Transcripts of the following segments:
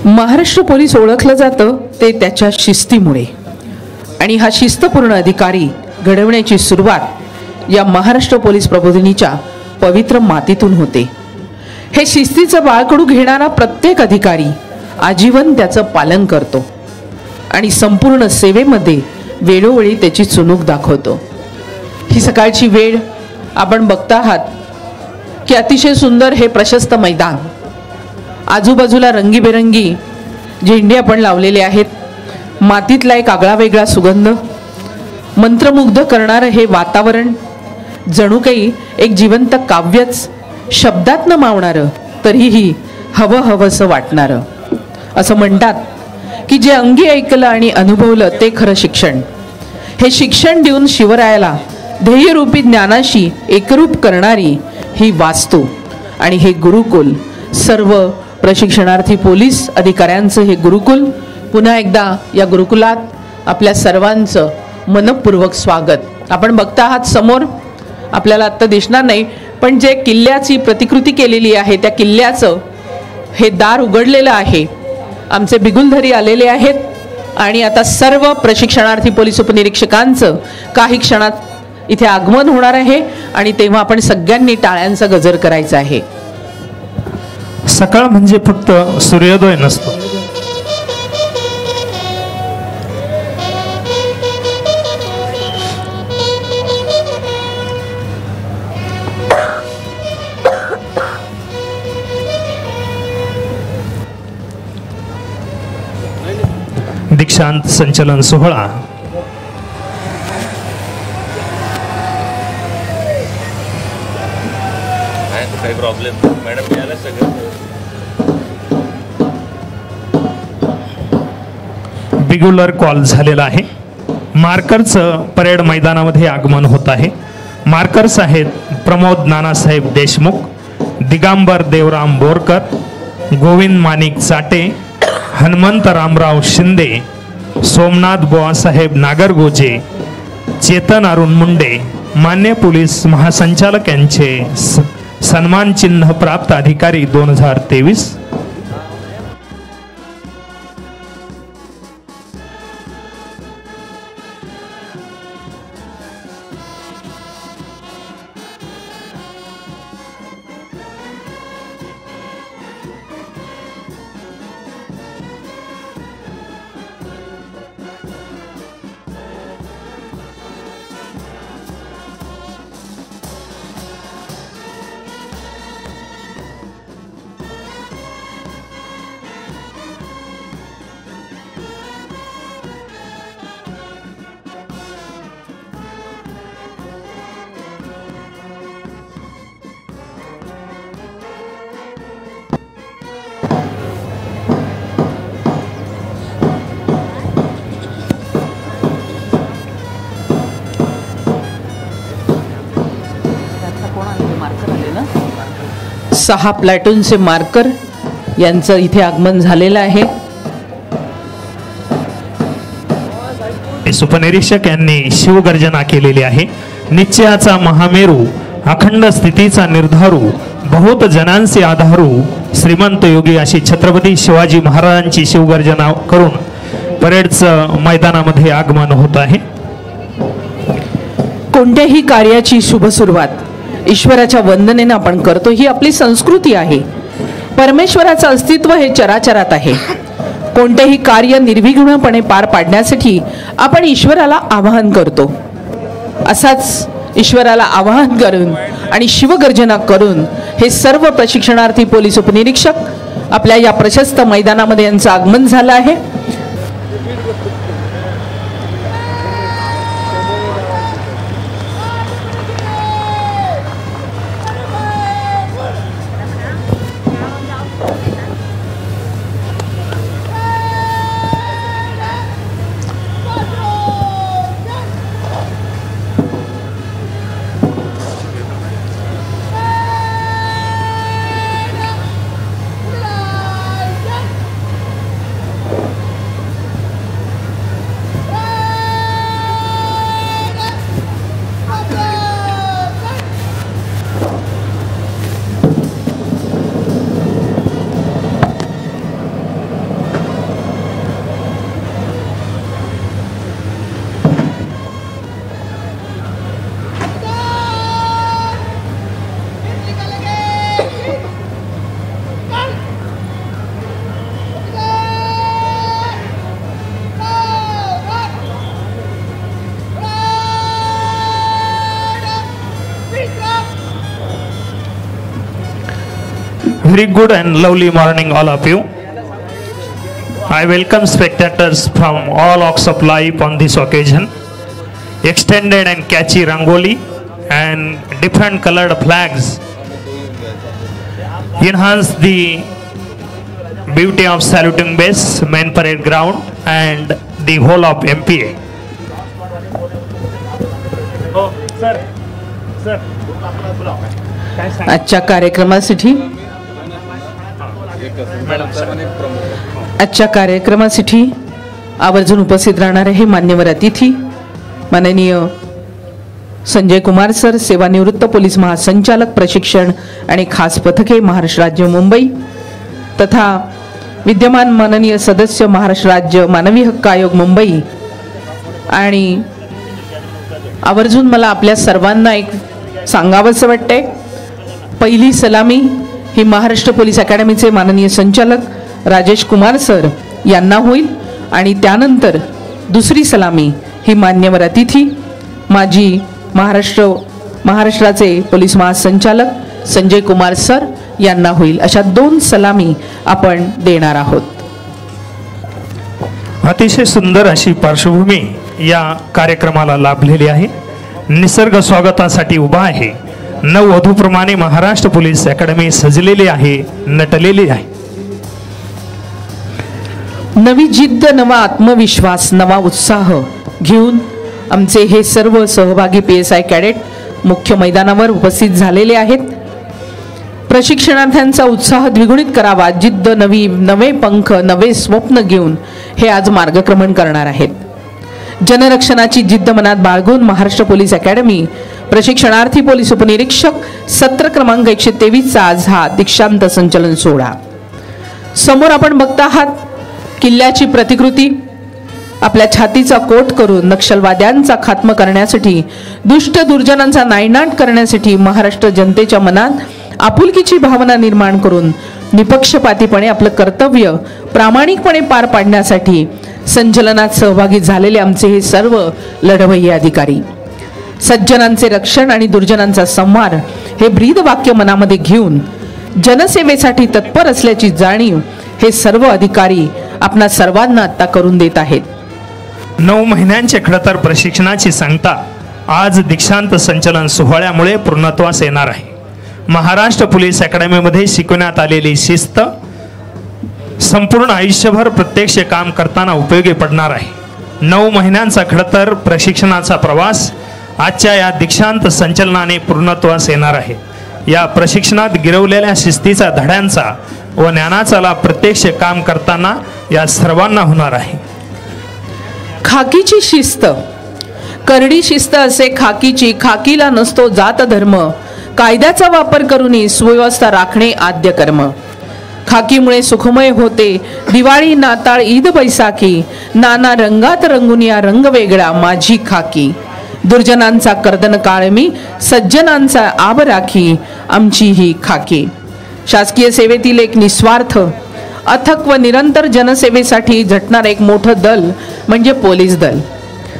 Maharashtra police ओळखलं जातं ते त्याच्या शिस्तीमुळे, आणि हा शिस्तपूर्ण अधिकारी घडवण्याची सुरुवात या महाराष्ट्र पोलीस प्रबोधिनीच्या पवित्र मातीतून होते. हे शिस्तीचं बाळकडू घेणारा प्रत्येक अधिकारी आजीवन त्याचं पालन करतो आणि संपूर्ण सेवेमध्ये वेळोवेळी त्याची चुणूक दाखवतो. ही सकाळची वेळ आपण बघता आहात की अतिशय सुंदर हे प्रशस्त मैदान, आजूबाजूला रंगीबेरंगी झेंडे आपण लावलेले आहेत, मातीतला एक आगळा वेगळा सुगंध, मंत्रमुग्ध करणारं हे वातावरण, जणू काही एक जिवंत काव्यच, शब्दात न मावणारं तरीही हवं हवंसं वाटणारं. असं म्हणतात की जे अंगी ऐकलं आणि अनुभवलं ते खरं शिक्षण. हे शिक्षण देऊन शिवरायाला ध्येयरूपी ज्ञानाशी एकरूप करणारी ही वास्तू आणि हे गुरुकुल, सर्व प्रशिक्षणार्थी पोलीस अधिकाऱ्यांचं हे गुरुकुल. पुन्हा एकदा या गुरुकुलात आपल्या सर्वांचं मनपूर्वक स्वागत. आपण बघता आहात समोर, आपल्याला आत्ता दिसणार नाही, पण जे किल्ल्याची प्रतिकृती केलेली आहे त्या किल्ल्याचं हे दार उघडलेलं आहे. आमचे बिगुलधरी आलेले आहेत आणि आता सर्व प्रशिक्षणार्थी पोलीस उपनिरीक्षकांचं काही क्षणात इथे आगमन होणार आहे आणि तेव्हा आपण सगळ्यांनी टाळ्यांचा गजर करायचा आहे. सकाळ म्हणजे फक्त सूर्योदय नसतो, दीक्षांत संचलन सोहळा काही प्रॉब्लेम मॅडम याला सगळं बिगुलर कॉल झालेला आहे. मार्करचं परेड मैदानामध्ये आगमन होत आहे. मार्कर्स आहेत प्रमोद नानासाहेब देशमुख, दिगांबर देवराम बोरकर, गोविंद माणिक चाटे, हनुमंत रामराव शिंदे, सोमनाथ बुवासाहेब नागरगोजे, चेतन अरुण मुंडे. मान्य पोलीस महासंचालक यांचे सन्मान चिन्ह प्राप्त अधिकारी 2023. सहा प्लॅटूनचे मार्कर यांचं इथे आगमन झालेलं आहे. उपनिरीक्षक यांनी शिवगर्जना केलेली आहे. निश्चयाचा महामेरू, अखंड स्थितीचा निर्धारू, बहुत जनांचे आधारू, श्रीमंत योगी अशी छत्रपती शिवाजी महाराजांची शिवगर्जना करून परेडचं मैदानामध्ये आगमन होत आहे. कोणत्याही कार्याची शुभ सुरुवात ईश्वराच्या वंदनेनं आपण करतो, ही आपली संस्कृती आहे. परमेश्वराचं अस्तित्व हे चराचरात आहे. कोणतेही कार्य निर्विघ्नपणे पार पाडण्यासाठी आपण ईश्वराला आवाहन करतो. असाच ईश्वराला आवाहन करून आणि शिवगर्जना करून हे सर्व प्रशिक्षणार्थी पोलीस उपनिरीक्षक आपल्या या प्रशस्त मैदानामध्ये यांचं आगमन झालं आहे. Very good and lovely morning, all of you. I welcome spectators from all walks of life on this occasion. Extended and catchy rangoli and different colored flags enhance the beauty of saluting base, main parade ground and the whole of MPA. आजच्या कार्यक्रमासाठी आवर्जून उपस्थित राहणारे हे मान्यवर अतिथी माननीय Sanjay Kumar sir, सेवानिवृत्त पोलीस महासंचालक प्रशिक्षण आणि खास पथके महाराष्ट्र राज्य मुंबई, तथा विद्यमान माननीय सदस्य महाराष्ट्र राज्य मानवी हक्क आयोग मुंबई. आणि आवर्जून मला आपल्या सर्वांना एक सांगावंसं वाटतंय, पहिली सलामी ही महाराष्ट्र पोलीस अकॅडमीचे माननीय संचालक राजेश कुमार सर यांना होईल आणि त्यानंतर दुसरी सलामी ही मान्यवर अतिथी माजी महाराष्ट्राचे पोलीस महासंचालक संजय कुमार सर यांना होईल. अशा 2 सलामी आपण देणार आहोत. अतिशय सुंदर अशी पार्श्वभूमी या कार्यक्रमाला लाभलेली आहे. निसर्ग स्वागतासाठी उभा आहे. नववधूप्रमाणे महाराष्ट्र पोलीस अकॅडमी सजलेली आहे, नटलेली आहे. नवी जिद्द, नवा आत्मविश्वास, नवा उत्साह घेऊन आमचे हे सर्व सहभागी PSI कॅडेट मुख्य मैदानावर उपस्थित झालेले आहेत. प्रशिक्षणार्थ्यांचा उत्साह द्विगुणित करावा, जिद्द, नवे पंख, नवे स्वप्न घेऊन हे आज मार्गक्रमण करणार आहेत. जनरक्षणाची जिद्द मनात बाळगून महाराष्ट्र पोलीस अकॅडमी प्रशिक्षणार्थी पोलीस उपनिरीक्षक सत्र क्रमांक 123 चा आज हा दीक्षांत संचलन सोहळा. समोर आपण बघता आहात किल्ल्याची प्रतिकृती. आपल्या छातीचा कोट करून नक्षलवाद्यांचा खात्मा करण्यासाठी, दुष्ट दुर्जनांचा नायनाट करण्यासाठी, महाराष्ट्र जनतेच्या मनात आपुलकीची भावना निर्माण करून निपक्षपातीपणे आपलं कर्तव्य प्रामाणिकपणे पार पाडण्यासाठी संचलनात सहभागी झालेले आमचे हे सर्व लढवय्ये अधिकारी, सज्जनांचे रक्षण आणि दुर्जनांचा संहार हे ब्रीद वाक्य मनामध्ये घेऊन जनसेवेसाठी तत्पर असल्याची जाणीव हे सर्व अधिकारी आपणा सर्वांना आता करून देत आहेत. 9 महिन्यांचे खडतर प्रशिक्षणाची सांगता आज दीक्षांत संचलन सोहळ्यामुळे पूर्णत्वास येणार आहे. महाराष्ट्र पोलीस अकॅडमीमध्ये शिकवण्यात आलेली शिस्त संपूर्ण आयुष्यभर प्रत्यक्ष काम करताना उपयोगी पडणार आहे. 9 महिन्यांचा खडतर प्रशिक्षणाचा प्रवास आजच्या या दीक्षांत संचलनाने पूर्णत्वास येणार आहे. या प्रशिक्षणात गिरवलेल्या शिस्तीचा, धड्यांचा व ज्ञानाचा लाभ प्रत्यक्ष काम करताना या सर्वांना होणार आहे. खाकीची शिस्त, करडी शिस्त असे खाकीची, खाकीला नसतो जात धर्म, कायद्याचा वापर करून सुव्यवस्था राखणे आद्य कर्म. खाकीमुळे सुखमय होते दिवाळी, नाताळ, ईद, बैसाखी, नाना रंगात रंगून या रंग वेगळा माझी खाकी. दुर्जनांचा कर्दन काळमी, सज्जनांचा आब राखी आमची ही खाकी. शासकीय सेवेतील एक निस्वार्थ, अथक व निरंतर जनसेवेसाठी झटणार एक मोठं दल म्हणजे पोलीस दल.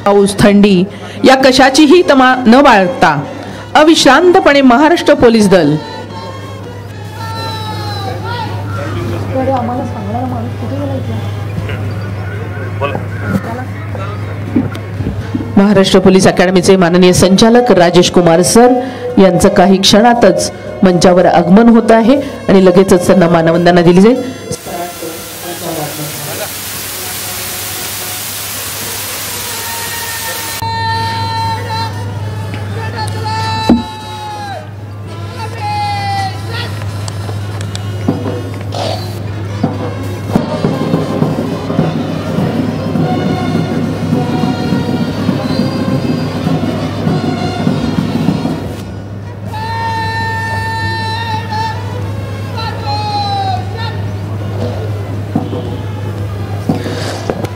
पाऊस, थंडी या कशाचीही तमा न बाळगता अविश्रांतपणे महाराष्ट्र पोलीस दल महाराष्ट्र पोलीस अकॅडमीचे माननीय संचालक राजेश कुमार सर यांचं काही क्षणातच मंचावर आगमन होत आहे आणि लगेचच त्यांना मानवंदना दिली जाईल.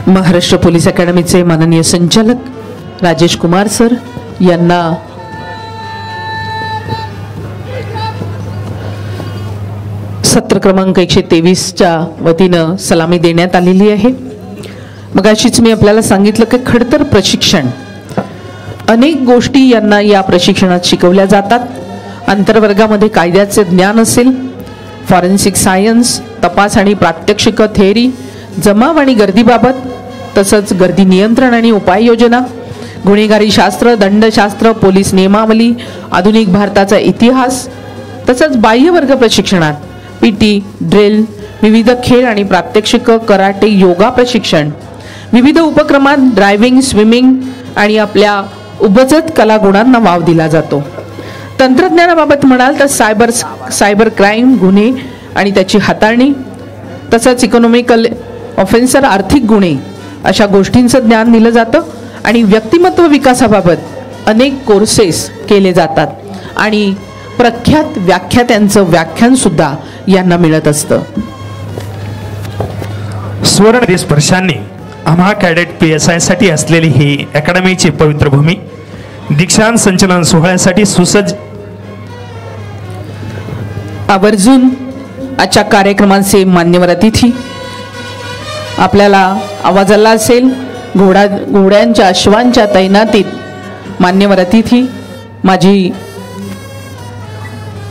महाराष्ट्र पोलीस अकॅडमीचे माननीय संचालक राजेश कुमार सर यांना सत्र क्रमांक 123 च्या वतीनं सलामी देण्यात आलेली आहे. मगाशीच मी आपल्याला सांगितलं की खडतर प्रशिक्षण, अनेक गोष्टी यांना या प्रशिक्षणात शिकवल्या जातात. आंतरवर्गामध्ये कायद्याचे ज्ञान असेल, फॉरेन्सिक सायन्स, तपास आणि प्रात्यक्षिक थेअरी, जमाव आणि गर्दीबाबत, तसंच गर्दी नियंत्रण आणि उपाययोजना, गुन्हेगारी शास्त्र, दंडशास्त्र, पोलीस नियमावली, आधुनिक भारताचा इतिहास, तसंच बाह्य वर्ग प्रशिक्षणात पीटी, ड्रिल, विविध खेळ आणि प्रात्यक्षिक, कराटे, योगा प्रशिक्षण, विविध उपक्रमात ड्रायव्हिंग, स्विमिंग आणि आपल्या उपजत कलागुणांना वाव दिला जातो. तंत्रज्ञानाबाबत म्हणाल तर सायबर क्राईम, गुन्हे आणि त्याची हाताळणी, तसंच इकॉनॉमिकल ऑफेन्सर, आर्थिक गुन्हे अशा गोष्टींचं ज्ञान दिलं जातं. आणि व्यक्तिमत्व विकासाबाबत अनेक कोर्सेस केले जातात आणि प्रख्यात व्याख्यात्यांचं व्याख्यान सुद्धा यांना मिळत असतं. स्वर्ण स्पर्शांनी आम्हा कॅडेट PSI साठी असलेली ही अकॅडमीची पवित्र भूमी दीक्षांत संचलन सोहळ्यासाठी सुसज्ज. आवर्जून आजच्या कार्यक्रमाचे मान्यवर अतिथी, आपल्याला आवाज आला असेल, घोड्यांच्या अश्वांच्या तैनातीत मान्यवर अतिथी माजी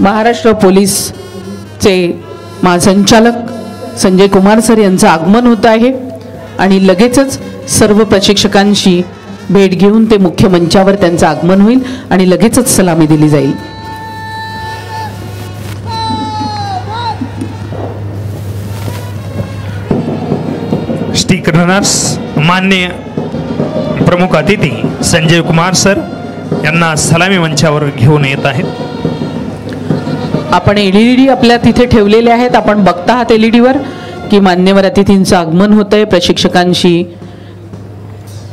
महाराष्ट्र पोलीसचे महासंचालक संजय कुमार सर यांचं आगमन होत आहे आणि लगेचच सर्व प्रशिक्षकांशी भेट घेऊन ते मुख्य मंचावर त्यांचं आगमन होईल आणि लगेचच सलामी दिली जाईल. स्टिक रनर्स मान्य प्रमुख अतिथी संजय कुमार सर यांना सलामी मंचावर घेऊन येत आहेत. आपण LED आपल्या तिथे ठेवलेले आहेत. आपण बघता आहात LED वर की मान्यवर अतिथींचं आगमन होतंय. प्रशिक्षकांशी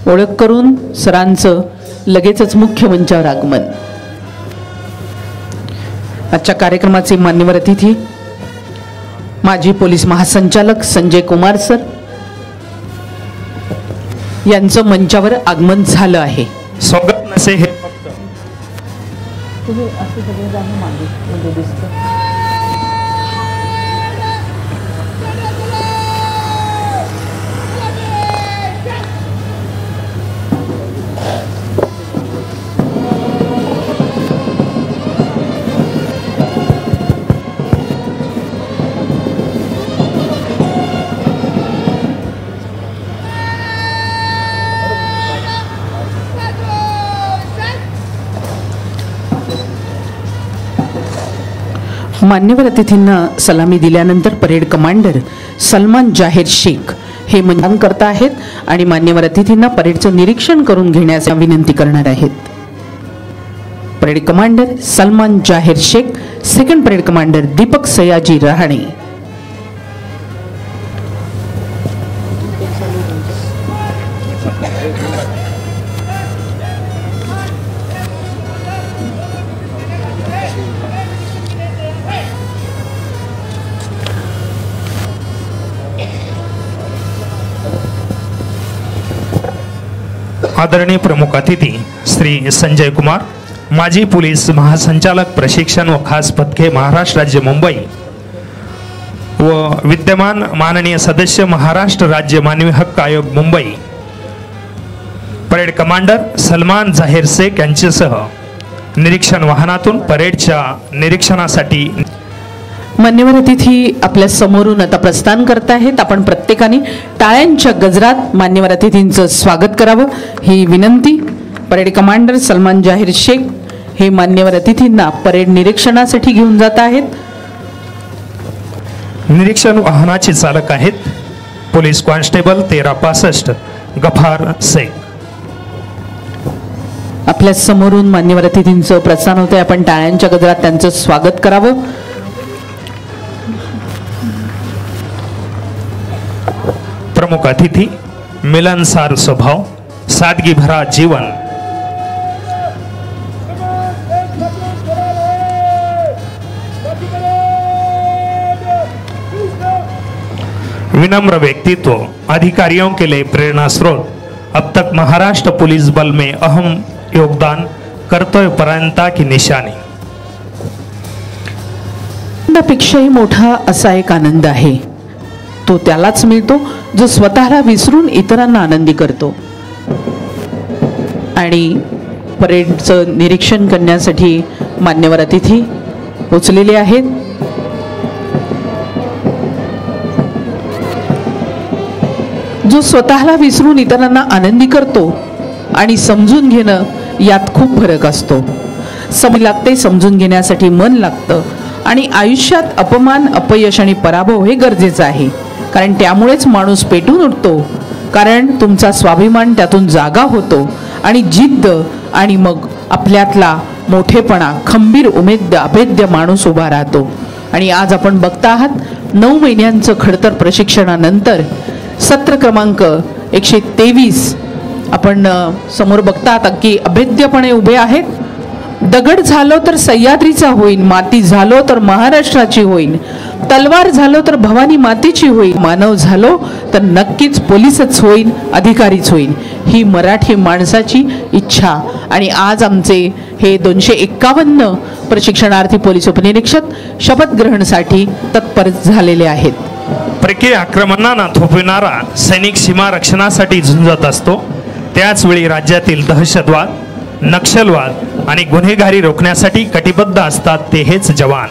ओळख करून सरांचं लगेचच मुख्य मंचावर आगमन. आजच्या कार्यक्रमाचे मान्यवर अतिथी माजी पोलीस महासंचालक संजय कुमार सर यांचं मंचावर आगमन झालं आहे. स्वागत नसे हे मान्यवर अतिथींना सलामी दिल्यानंतर परेड कमांडर सलमान जाहीर शेख हे मंचान करता आहेत आणि मान्यवर अतिथींना परेडचं निरीक्षण करून घेण्याची विनंती करणार आहेत. Parade commander Salman Zahir Shaikh, second parade commander Deepak Sayaji Rahane. आदरणीय प्रमुख अतिथी श्री संजय कुमार, माजी पोलीस महासंचालक प्रशिक्षण व खास पथके महाराष्ट्र राज्य मुंबई व विद्यमान माननीय सदस्य महाराष्ट्र राज्य मानवी हक्क आयोग मुंबई, परेड कमांडर सलमान जाहीर शेख यांच्यासह निरीक्षण वाहनातून परेडच्या निरीक्षणासाठी मान्यवर अतिथी आपल्या समोरून आता प्रस्थान करत आहेत. आपण प्रत्येकाने टाळ्यांच्या गजरात मान्यवर अतिथींचं स्वागत करावं ही विनंती. परेड कमांडर सलमान जाहीर शेख हे मान्यवर अतिथींना परेड निरीक्षणासाठी घेऊन जात आहेत. निरीक्षण वाहनाचे चालक आहेत पोलीस कॉन्स्टेबल 1365 गफार शेख. आपल्या समोरून मान्यवर अतिथींचं प्रस्थान होतंय. आपण टाळ्यांच्या गजरात त्यांचं स्वागत करावं. प्रमुख अतिथी मिलनसार स्वभाव, सादगी भरा जीवन, विनम्र व्यक्तित्व, अधिकारियों के लिए प्रेरणा स्रोत, अब तक महाराष्ट्र पुलिस बल में अहम योगदान, कर्तव्यपरायणता की निशानी. आनंदापेक्षाही मोठा असा एक आनंद आहे, तो त्यालाच मिळतो जो स्वतःला विसरून इतरांना आनंदी करतो. आणि परेडचं निरीक्षण करण्यासाठी मान्यवर अतिथी पोचलेले आहेत. जो स्वतःला विसरून इतरांना आनंदी करतो आणि समजून घेणं यात खूप फरक असतो. समज लागते, समजून घेण्यासाठी मन लागतं आणि आयुष्यात अपमान, अपयश आणि पराभव हे गरजेचं आहे, कारण त्यामुळेच माणूस पेटून उठतो, कारण तुमचा स्वाभिमान त्यातून जागा होतो आणि जिद्द आणि मग आपल्यातला मोठेपणा, खंबीर उमेद, अभेद्य माणूस उभा राहतो. आणि आज आपण बघता आहात 9 महिन्यांचं खडतर प्रशिक्षणानंतर सत्र क्रमांक 123 आपण समोर बघतात की अभेद्यपणे उभे आहेत. दगड झालो तर सह्याद्रीचा होईन, माती झालो तर महाराष्ट्राची होईन, तलवार झालो तर भवानी मातेची होईन, मानव झालो तर नक्कीच पोलीसच होईन, अधिकारीच होईन, ही मराठी माणसाची इच्छा. आणि आज आमचे हे 251 प्रशिक्षणार्थी पोलीस उपनिरीक्षक शपथ ग्रहणासाठी तत्पर झालेले आहेत. परकीय आक्रमणांना थोपविणारा सैनिक सीमा रक्षणासाठी झुंजत असतो. त्याचवेळी राज्यातील दहशतवाद, नक्षलवाद आणि गुन्हेगारी रोखण्यासाठी कटिबद्ध असतात ते हेच जवान.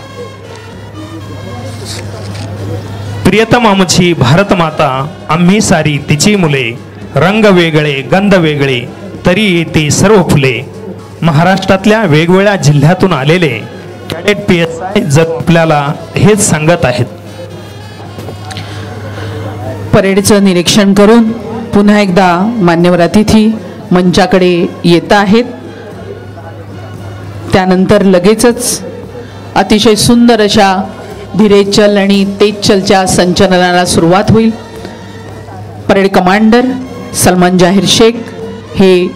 प्रियतम आमची भारत माता, आम्ही सारी तिची मुले, रंग वेगळे गंध वेगळे तरी येते सर्व फुले. महाराष्ट्रातल्या वेगवेगळ्या जिल्ह्यातून आलेले कॅडेट PSI जर आपल्याला हेच सांगत आहेत. परेडचं निरीक्षण करून पुन्हा एकदा मान्यवर अतिथी मंचाकडे येत आहेत. त्यानंतर लगेचच अतिशय सुंदर अशा धीरे चल आणि तेज चलच्या संचलनाला सुरुवात होईल. परेड कमांडर सलमान जाहीर शेख हे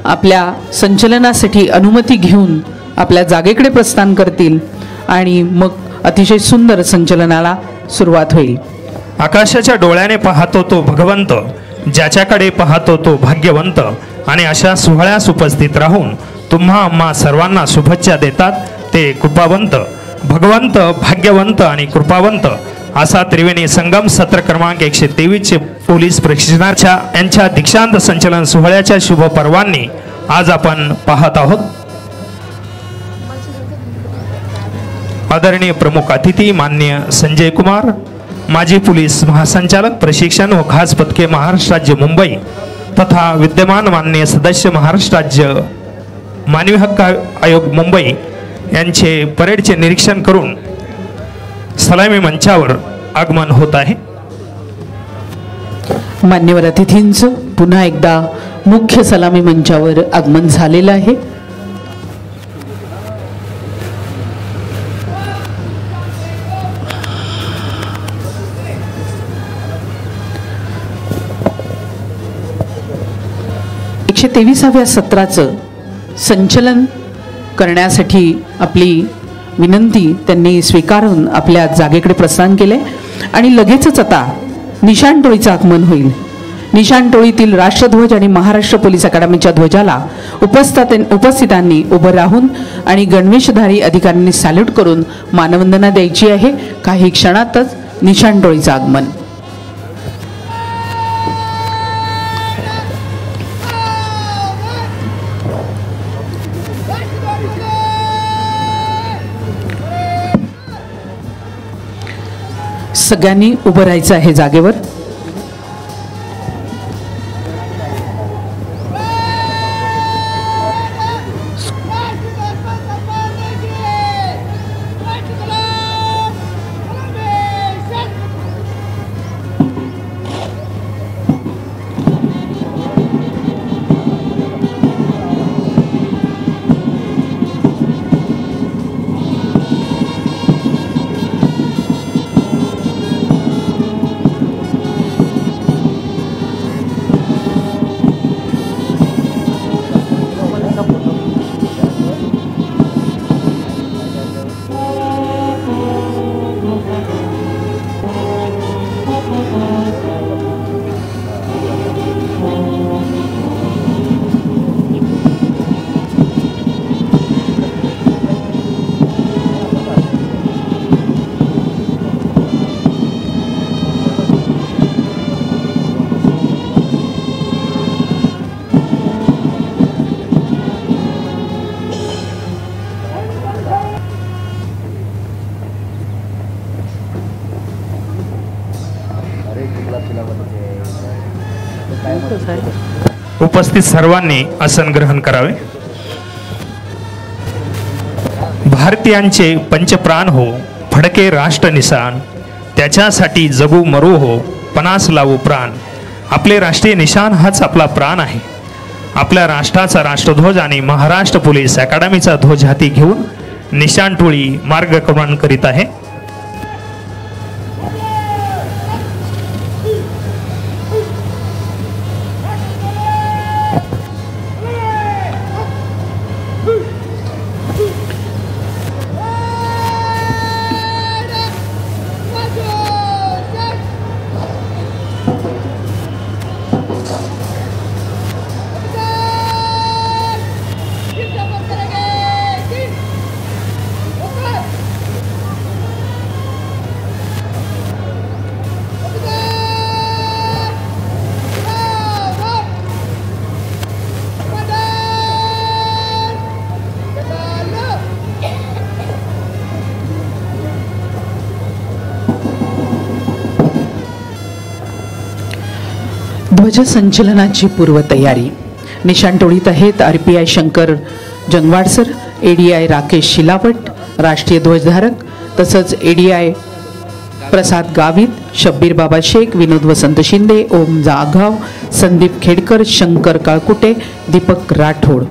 आपल्या संचलनासाठी अनुमती घेऊन आपल्या जागेकडे प्रस्थान करतील आणि मग अतिशय सुंदर संचलनाला सुरुवात होईल. आकाशाच्या डोळ्याने पाहतो तो भगवंत, ज्याच्याकडे पाहतो तो भाग्यवंत. आणि अशा सोहळ्यास उपस्थित राहून तुम्हा आम्हा सर्वांना शुभेच्छा देतात ते कृपावंत. भगवंत, भाग्यवंत आणि कृपावंत असा त्रिवेणी संगम सत्र क्रमांक 123 पोलीस प्रशिक्षणाच्या यांच्या दीक्षांत संचलन सोहळ्याच्या शुभ पर्वांनी आज आपण पाहत आहोत. आदरणीय प्रमुख अतिथी माननीय संजय कुमार, माजी पोलीस महासंचालक प्रशिक्षण व खास पथके महाराष्ट्र राज्य मुंबई तथा विद्यमान माननीय सदस्य महाराष्ट्र राज्य मानवी हक्क आयोग मुंबई यांचे परेडचे निरीक्षण करून सलामी मंचावर आगमन होत आहे. मान्यवर अतिथींचं पुन्हा एकदा मुख्य सलामी मंचावर आगमन झालेलं आहे. एकशे 23व्या सत्राचं संचलन करण्यासाठी आपली विनंती त्यांनी स्वीकारून आपल्या जागेकडे प्रस्थान केले आणि लगेचच आता निशाण टोळीचं आगमन होईल. निशाण टोळीतील राष्ट्रध्वज आणि महाराष्ट्र पोलीस अकादमीच्या ध्वजाला उपस्थितांनी उभं राहून आणि गणवेशधारी अधिकाऱ्यांनी सॅल्यूट करून मानवंदना द्यायची आहे. काही क्षणातच निशाण टोळीचं आगमन. सगळ्यांनी उभं राहायचं आहे जागेवर. उपस्थित सर्वांनी आसन ग्रहण करावे. भारतीयांचे पंचप्राण हो, फडके राष्ट्र निशान, त्याच्यासाठी जगू मरू हो, पणास लावू प्राण. आपले राष्ट्रीय निशान हाच आपला प्राण आहे. आपल्या राष्ट्राचा राष्ट्रध्वज आणि महाराष्ट्र पोलीस अकादमीचा ध्वज हाती घेऊन निशाण टोळी मार्गक्रमण करीत आहे. ध्वज संचलनाची पूर्वतयारी. निशाण टोळीत आहेत RPI शंकर जंगवाडसर, ADI राकेश शिलावट, राष्ट्रीय ध्वजधारक, तसंच ADI प्रसाद गावित, शब्बीर बाबा शेख, विनोद वसंत शिंदे, ओम जाघव, संदीप खेडकर, शंकर काळकुटे, दीपक राठोड.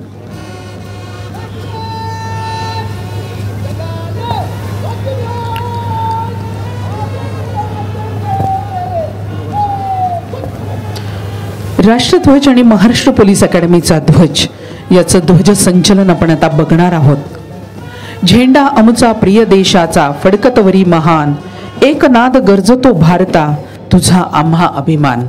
राष्ट्रध्वज आणि महाराष्ट्र पोलीस अकादमीचा ध्वज याचं ध्वज संचलन आपण आता बघणार आहोत. झेंडा आमचा प्रिय देशाचा फडकतवरी महान, एक नाद गरजतो भारता तुझा आम्हा अभिमान.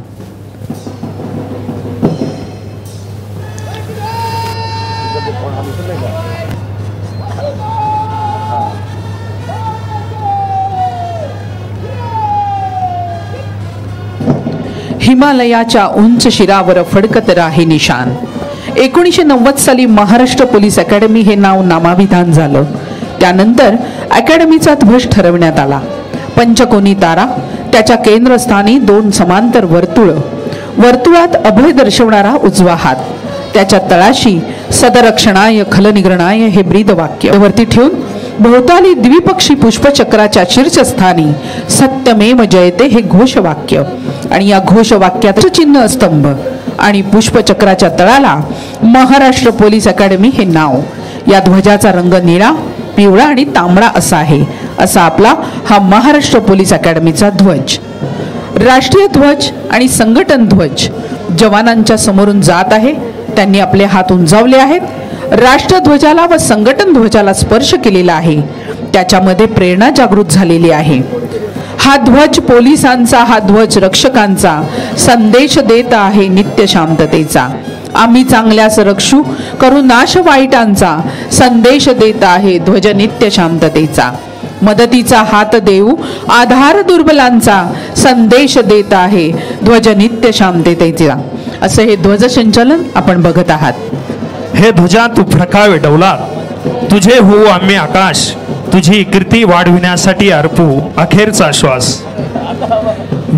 हिमालयाच्या उंच शिरावर फडकत राही निशान. 1990 साली महाराष्ट्र पोलीस अकादमी हे नाव नामाभिधान झालं. त्यानंतर अकादमीचा ध्वज ठरवण्यात आला. पंचकोनी तारा, त्याच्या केंद्रस्थानी 2 समांतर वर्तुळ, वर्तुळात अभय दर्शवणारा उजवा हात, त्याच्या तळाशी सदरक्षणाय खलनिग्रणाय हे ब्रीदवाक्य वरती ठेवून भोवताली द्विपक्षी पुष्पचक्राच्या शीर्षस्थानी सत्यमेव जयते हे घोषवाक्य आणि या घोषवाक्यात चिन्ह स्तंभ आणि पुष्पचक्राच्या तळाला महाराष्ट्र पोलीस अकादमी हे नाव. या ध्वजाचा रंग निळा, पिवळा आणि तांबडा असा आहे. असा आपला हा महाराष्ट्र पोलीस अकादमीचा ध्वज. राष्ट्रीय ध्वज आणि संघटन ध्वज जवानांच्या समोरून जात आहे. त्यांनी आपले हात उंचावले आहेत. राष्ट्रध्वजाला व संघटन ध्वजाला स्पर्श केलेला आहे. त्याच्यामध्ये प्रेरणा जागृत झालेली आहे. हा ध्वज पोलिसांचा, हा ध्वज रक्षकांचा संदेश देत आहे नित्य शांततेचा. आम्ही चांगल्यास रक्षू करू नाश वाईटांचा संदेश देत आहे ध्वज नित्य शांततेचा. मदतीचा हात देऊ आधार दुर्बलांचा संदेश देत आहे ध्वज नित्य शांततेचा. असं हे ध्वज संचलन आपण बघत आहात. हे ध्वजा तू फडकावे डौलात, तुझे होऊ आम्ही आकाश, तुझी कीर्ती वाढविण्यासाठी अर्पू अखेरचा श्वास.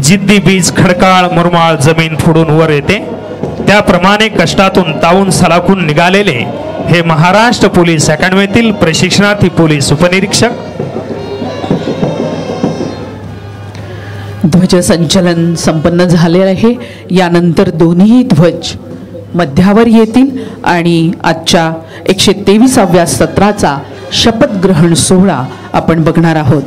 जिद्दी बीज खडकाळ मुरमाळ जमीन फोडून वर येते, त्याप्रमाणे कष्टातून तावून सलाखून निघालेले हे महाराष्ट्र पोलीस अकादमीतील प्रशिक्षणार्थी पोलीस उपनिरीक्षक. ध्वज संचलन संपन्न झाले आहे. यानंतर दोन्ही ध्वज मध्यावर येतील आणि आजच्या 123व्या सत्राचा शपथ ग्रहण सोहळा आपण बघणार आहोत.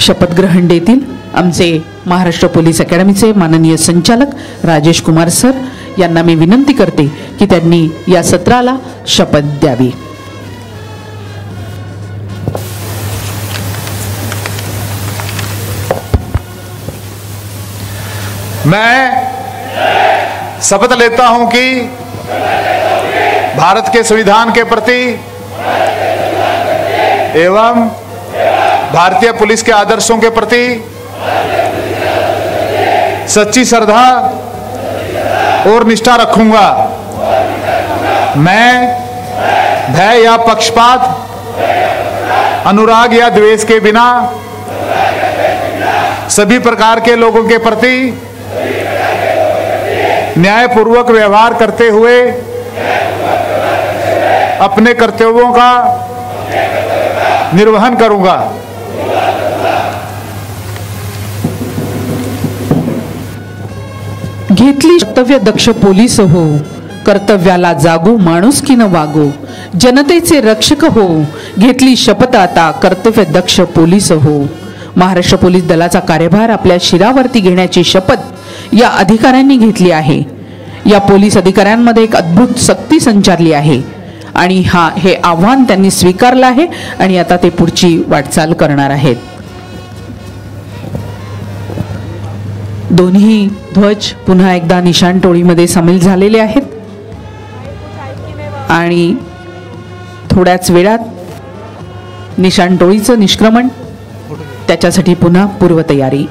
शपथ ग्रहण देतील आमचे महाराष्ट्र पोलीस अकादमीचे माननीय संचालक राजेश कुमार सर. यांना मी विनंती करते की त्यांनी या सत्राला शपथ द्यावी. मैं शपथ लेता हूं कि भारत के संविधान के प्रति एवं भारतीय पुलिस के आदर्शों के प्रति सच्ची श्रद्धा और निष्ठा रखूंगा. मैं भय या पक्षपात, अनुराग या द्वेष के बिना सभी प्रकार के लोगों के प्रति न्यायपूर्वक व्यवहार करते हुए अपने कर्तव्यों का निर्वहन करूंगा। घेतली कर्तव्य दक्ष पोलीस हो, कर्तव्याला जागो माणुसकीनं वागो, जनतेचे रक्षक हो, घेतली शपथ आता कर्तव्य दक्ष पोलीस हो। महाराष्ट्र पोलीस दलाचा कार्यभार आपल्या शिरावरती घेण्याची शपथ या अधिकाऱ्यांनी घेतली आहे। या पोलीस अधिकाऱ्यांमध्ये एक अद्भुत शक्ती संचारली आहे आणि हे आव्हान त्यांनी स्वीकारलं आहे आणि आता ते पुढची वाटचाल करणार आहेत। दोन्ही ध्वज पुन्हा एकदा निशाण टोळीमध्ये सामील झालेले आहेत आणि थोड्याच वेळात निशाण टोळीचं निष्क्रमण, त्याच्यासाठी पुन्हा पूर्वतयारी।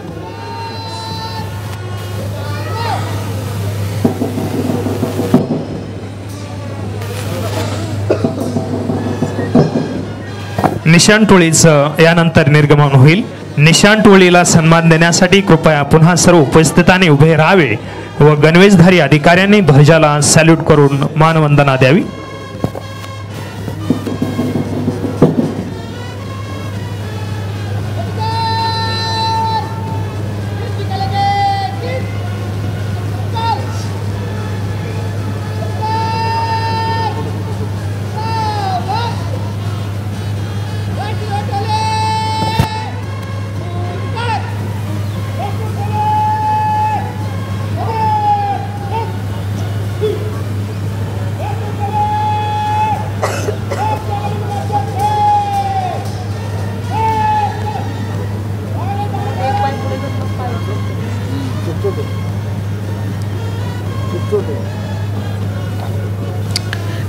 निशाण टोळीचं यानंतर निर्गमन होईल। निशाण टोळीला सन्मान देण्यासाठी कृपया पुन्हा सर्व उपस्थितांनी उभे राहावे व गणवेशधारी अधिकाऱ्यांनी ध्वजाला सॅल्यूट करून मानवंदना द्यावी।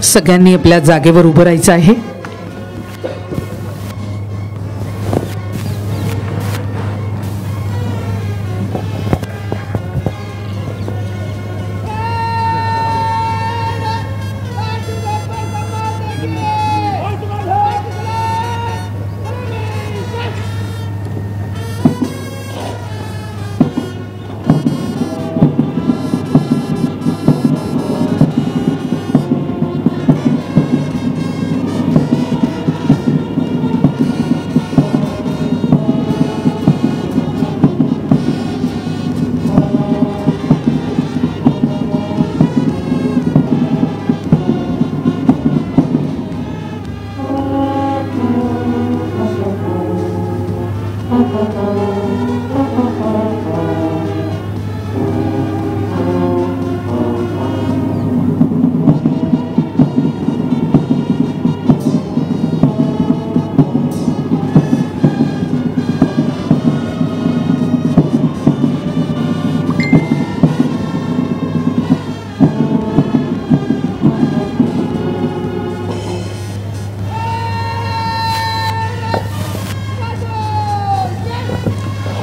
सगळ्यांनी आपल्या जागेवर उभं राहायचं आहे।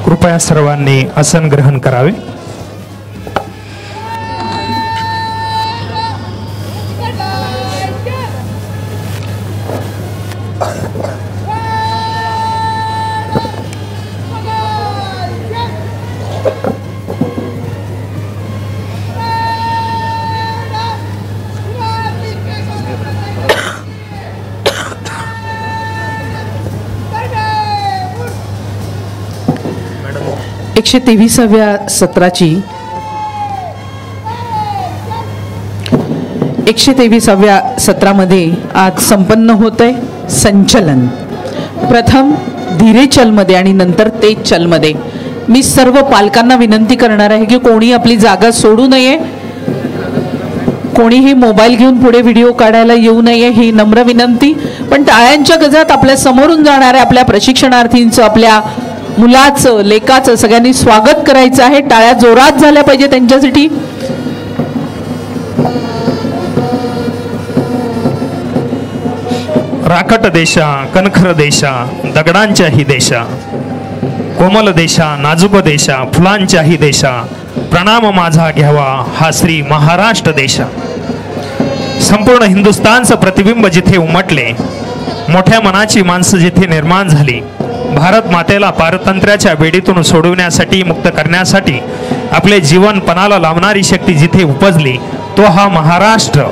कृपया सर्वांनी आसन ग्रहण करावे। एकशे 23व्या सत्राची 123व्या सत्रामध्ये आज संपन्न होतंय संचलन। प्रथम धीरे चलमध्ये आणि नंतर तेज चलमध्ये। मी सर्व पालकांना विनंती करणार आहे की कोणी आपली जागा सोडू नये, कोणीही मोबाईल घेऊन पुढे व्हिडिओ काढायला येऊ नये ही नम्र विनंती। पण टाळ्यांच्या गजरात आपल्या समोरून जाणाऱ्या आपल्या प्रशिक्षणार्थींचं, आपल्या मुलाचं, लेकाचं सगळ्यांनी स्वागत करायचं आहे। टाळ्या जोरात झाल्या पाहिजे त्यांच्यासाठी। राखट देशा, कणखर देशा, दगडांच्याही देशा, कोमल देशा, नाजूक देशा, फुलांच्याही देशा, प्रणाम माझा घ्यावा हा श्री महाराष्ट्र देशा। संपूर्ण हिंदुस्थानचं प्रतिबिंब जिथे उमटले, मोठ्या मनाची माणसं जिथे निर्माण झाली, भारत मातेला पारतंत्र्याच्या बेडीतून सोडवण्यासाठी, मुक्त करण्यासाठी आपले जीवन पणाला लावणारी शक्ती जिथे उपजली तो हा महाराष्ट्र।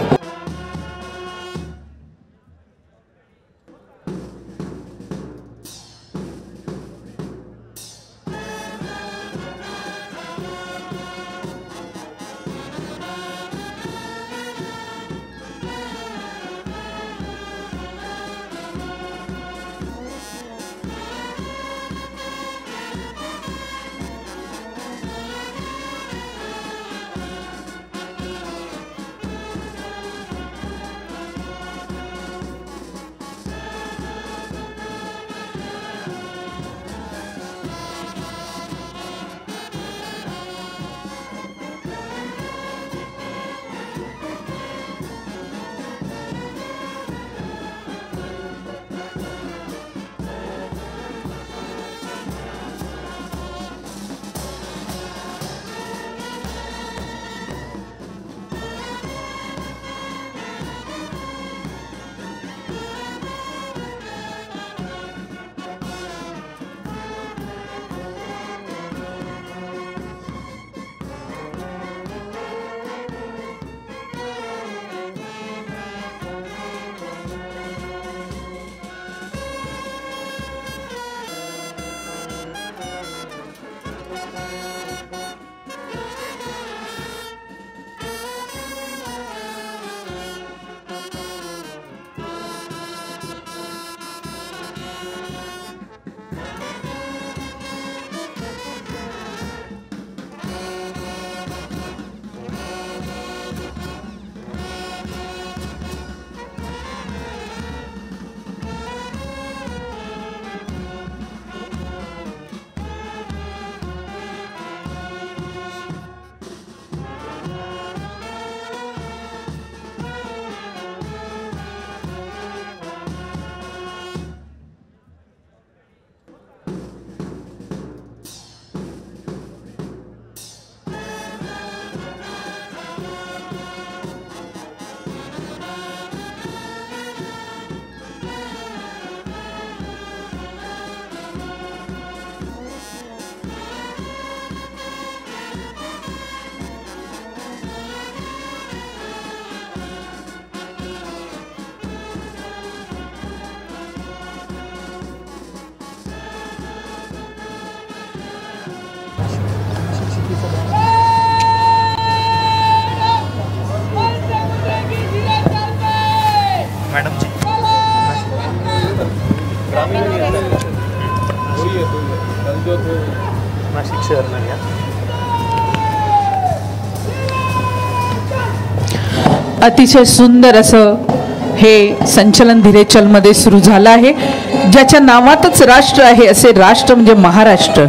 मैडम जी नाशिक शहर में अतिशय सुंदर असं हे संचलन धिरेचलमध्ये सुरू झालं आहे, ज्याच्या नावातच राष्ट्र आहे। असे राष्ट्र म्हणजे महाराष्ट्र।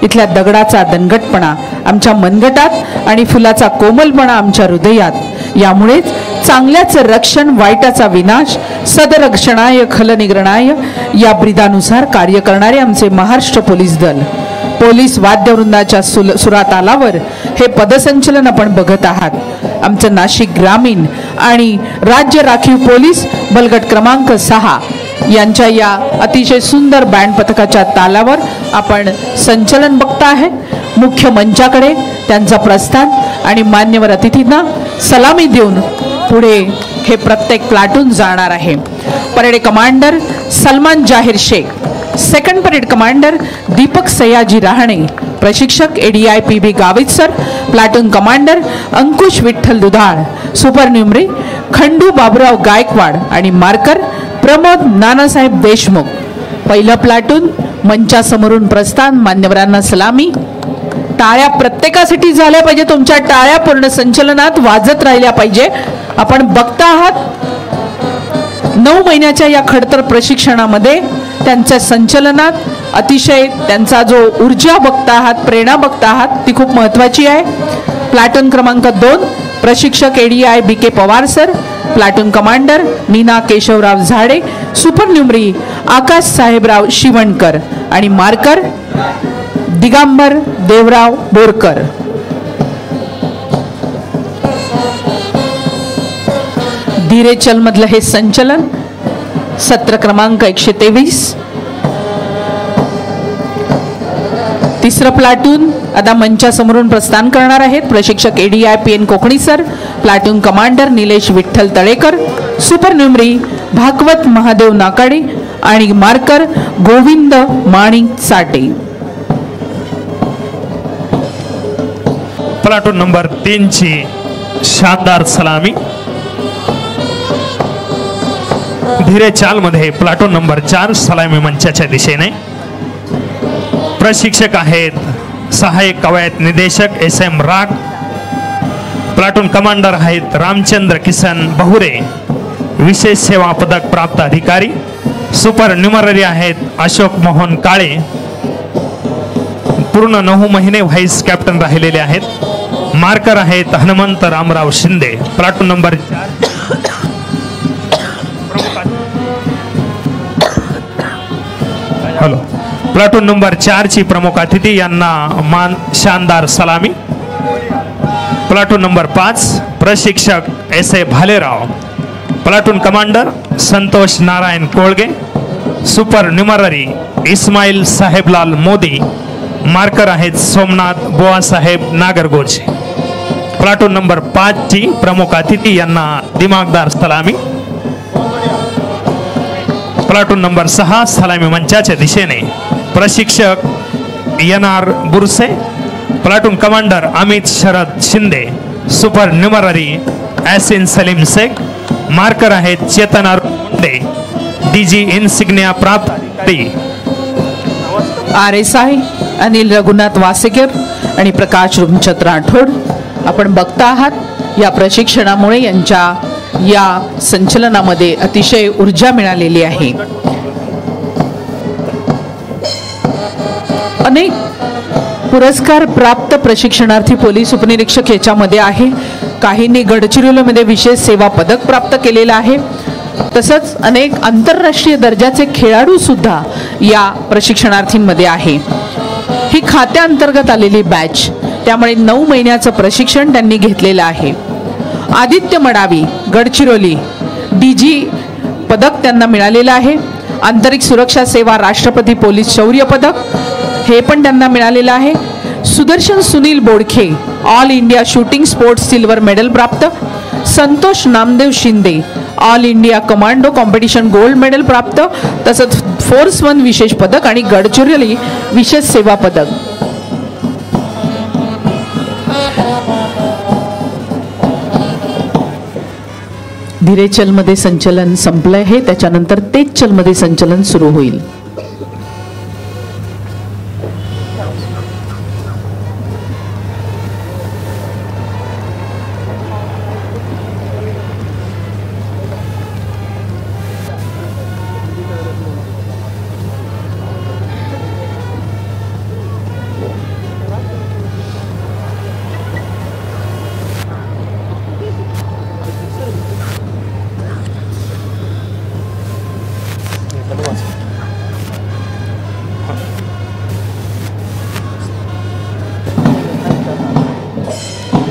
इथल्या दगडाचा दणगटपणा आमच्या मनगटात आणि फुलाचा कोमलपणा आमच्या हृदयात। यामुळेच चांगल्याचं रक्षण, वाईटाचा विनाश, सदरक्षणाय खलनिग्रणाय या ब्रीदानुसार कार्य करणारे आमचे महाराष्ट्र पोलीस दल। पोलीस वाद्यवृंदाच्या सुरातालावर हे पदसंचलन आपण बघत आहात। आमचं नाशिक ग्रामीण आणि राज्य राखीव पोलीस बलगट क्रमांक 6 यांच्या या अतिशय सुंदर बँड पथकाच्या तालावर आपण संचलन बघता आहे। मुख्य मंचाकडे त्यांचा प्रस्थान आणि मान्यवर अतिथींना सलामी देऊन पुढे हे प्रत्येक प्लाटून जाणार आहे। Parade commander Salman Zahir Shaikh, second parade commander Deepak Sayaji Rahane, प्रशिक्षक ADI PB Gavit sir, platoon commander Ankush Vitthal Dudhal, supernumerary Khandu Baburao Gaikwad आणि मार्कर प्रमोद नानासाहेब देशमुख। पहिलं प्लाटून मंचासमोरून प्रस्थान, मान्यवरांना सलामी। टाळ्या प्रत्येकासाठी झाल्या पाहिजे, तुमच्या टाळ्या पूर्ण संचलनात वाजत राहिल्या पाहिजे। आपण बघता आहात 9 महिन्याच्या या खडतर प्रशिक्षणामध्ये त्यांच्या संचलनात अतिशय त्यांचा जो ऊर्जा बघता आहात, प्रेरणा बघता आहात, ती खूप महत्त्वाची आहे। प्लाटून क्रमांक 2 प्रशिक्षक ADI BK Pawar sir, platoon commander Neena Keshavrao Zade, supernumerary Akash Sahebrao Shivankar आणि मार्कर दिगंबर देवराव बोरकर। धिरेचल मधलं हे संचलन सत्र क्रमांक 123। तिसरं प्लाटून आता मंचासमोरून प्रस्थान करणार आहेत. प्रशिक्षक ADI-PN Kokani sir, platoon commander Nilesh Vitthal Talekar, supernumerary Bhagwat Mahadev Nakade आणि मार्कर गोविंद माणिक साटे. प्लाटून नंबर 3 ची शानदार सलामी धीरे चाल मध्ये प्लाटून नंबर 4 सलामी मंचाच्या दिशेने. प्रशिक्षक आहेत सहाय्यक कवायत निदेशक SM राग. प्लाटून कमांडर आहेत रामचंद्र किसन बहुरे, विशेष सेवा पदक प्राप्त अधिकारी. सुपर न्यूमररी आहेत अशोक मोहन काळे, पूर्ण 9 महिने व्हाईस कॅप्टन राहिलेले आहेत. मार्कर आहेत Hanumant Ramrao Shinde. Platoon number 4 platoon number 4 ची प्रमुख अतिथी यांना शानदार सलामी. प्लाटून नंबर 5 प्रशिक्षक SA Bhalerao, platoon commander Santosh Narayan Kolge, super numerary Ismail Saheblal Modi. Marker आहेत सोमनाथ बुवासाहेब नागरगोजे. प्लाटून नंबर 5 ची प्रमुख अतिथी यांना दिमागदार सलामी. प्लाटून नंबर 6 सलामी मंचाच्या दिशेने प्रशिक्षक NR Burse, platoon commander Amit Sharad Shinde, supernumerary Yasin Salim Shaikh. Marker आहेत चेतन मुंडे, DG इन्सिग्निया प्राप्त अधिकारी. RSI अनिल रघुनाथ वासेकर आणि प्रकाश रुमचंद राठोड. आपण बघता आहात या प्रशिक्षणामुळे यांच्या या संचलनामध्ये अतिशय ऊर्जा मिळालेली आहे. अनेक पुरस्कार प्राप्त प्रशिक्षणार्थी पोलीस उपनिरीक्षक याच्यामध्ये आहे. काहींनी गडचिरोलीमध्ये विशेष सेवा पदक प्राप्त केलेलं आहे. तसंच अनेक आंतरराष्ट्रीय दर्जाचे खेळाडू सुद्धा या प्रशिक्षणार्थींमध्ये आहे. ही खात्याअंतर्गत आलेली बॅच, त्यामुळे 9 महिन्याचं प्रशिक्षण त्यांनी घेतलेलं आहे. आदित्य मडावी गडचिरोली DG पदक त्यांना मिळालेलं आहे. आंतरिक सुरक्षा सेवा राष्ट्रपती पोलीस शौर्य पदक हे पण त्यांना मिळालेलं आहे. Sudarshan Sunil Bodkhe all India shooting sports silver medal प्राप्त. Santosh Namdev Shinde all India commando competition gold medal प्राप्त. तसंच फोर्स 1 विशेष पदक आणि गडचिरोली विशेष सेवा पदक. धीरेचलमध्ये संचलन संपलंय आहे, त्याच्यानंतर तेज चलमध्ये संचलन सुरू होईल.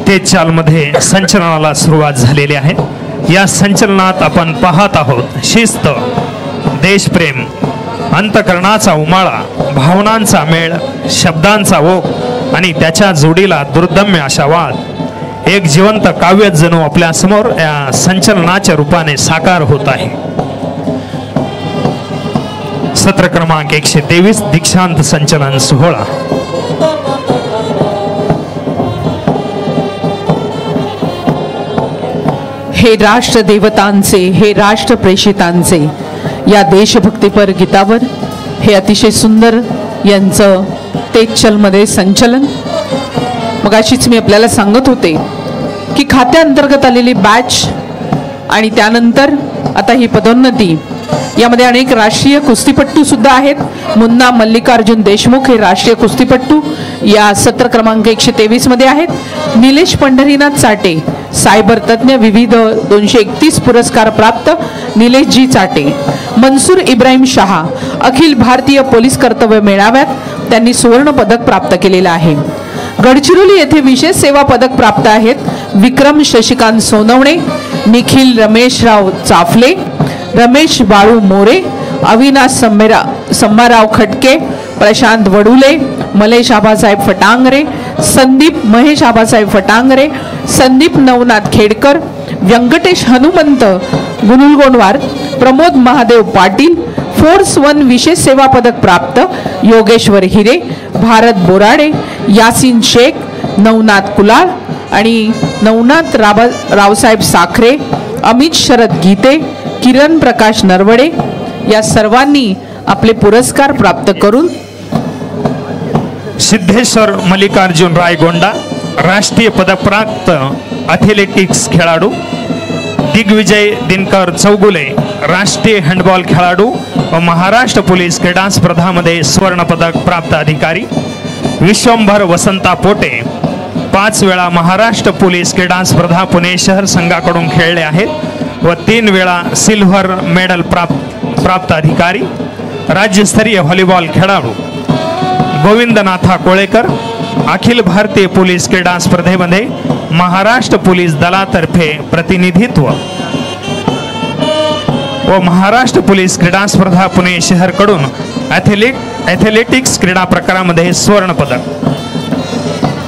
तेज चालमध्ये संचलनाला सुरुवात झालेली आहे. या संचलनात आपण पाहत आहोत शिस्त, देशप्रेम, अंतकरणाचा उमाळा, भावनांचा मेळ, शब्दांचा ओघ आणि त्याच्या जोडीला दुर्दम्य अशा वाद. एक जिवंत काव्य जणू आपल्या समोर या संचलनाच्या रूपाने साकार होत आहे. सत्र क्रमांक 123 दीक्षांत संचलन सोहळा. हे राष्ट्र देवतांचे, हे राष्ट्र प्रेषितांचे या देशभक्तीपर गीतावर हे अतिशय सुंदर यांचं तेजचलमध्ये संचलन. मगाशीच मी आपल्याला सांगत होते की खात्याअंतर्गत आलेली बॅच आणि त्यानंतर आता ही पदोन्नती, यामध्ये अनेक राष्ट्रीय कुस्तीपट्टू सुद्धा आहेत. मुन्ना मल्लिकार्जुन देशमुख हे राष्ट्रीय कुस्तीपट्टू या सत्र क्रमांक 123 मध्ये आहेत. निलेश पंढरीनाथ चाटे सायबर तज्ञ, विविध 231 पुरस्कार प्राप्त निलेशजी चाटे. मनसूर इब्राहिम शहा अखिल भारतीय पोलीस कर्तव्य मेळाव्यात त्यांनी सुवर्ण पदक प्राप्त केलेलं आहे. गडचिरोली येथे विशेष सेवा पदक प्राप्त आहेत विक्रम शशिकांत सोनवणे, निखिल रमेशराव चाफले, रमेश बाळू मोरे, अविनाश सम्माराव खटके, प्रशांत वडुले, मलेश आबासाहेब फटांगरे, संदीप महेश आबासाहेब फटांगरे, संदीप नवनाथ खेडकर, व्यंकटेश हनुमंत गुनुलगोंडवार, प्रमोद महादेव पाटील, फोर्स 1 विशेष सेवा पदक प्राप्त योगेश्वर हिरे, भारत बोराडे, यासिन शेख, नवनाथ कुलाळ आणि नवनाथ रावसाहेब साखरे, अमित शरद गीते, किरण प्रकाश नरवडे या सर्वांनी आपले पुरस्कार प्राप्त करून सिद्धेश्वर मल्लिकार्जुन रायगोंडा राष्ट्रीय पदक प्राप्त ॲथलेटिक्स खेळाडू, दिग्विजय दिनकर चौगुले राष्ट्रीय हँडबॉल खेळाडू व महाराष्ट्र पोलीस क्रीडा स्पर्धामध्ये स्वर्ण पदक प्राप्त अधिकारी, विश्वंभर वसंता पोटे 5 वेळा महाराष्ट्र पोलीस क्रीडा स्पर्धा पुणे शहर संघाकडून खेळले आहेत व 3 वेळा सिल्व्हर मेडल प्राप्त अधिकारी, राज्यस्तरीय व्हॉलीबॉल खेळाडू गोविंदनाथा कोळेकर अखिल भारतीय पोलीस क्रीडा स्पर्धेमध्ये महाराष्ट्र पोलीस दलातर्फे प्रतिनिधित्व व महाराष्ट्र पोलीस क्रीडा स्पर्धा पुणे शहरकडून ॲथलेटिक्स क्रीडा प्रकारामध्ये स्वर्ण पदक.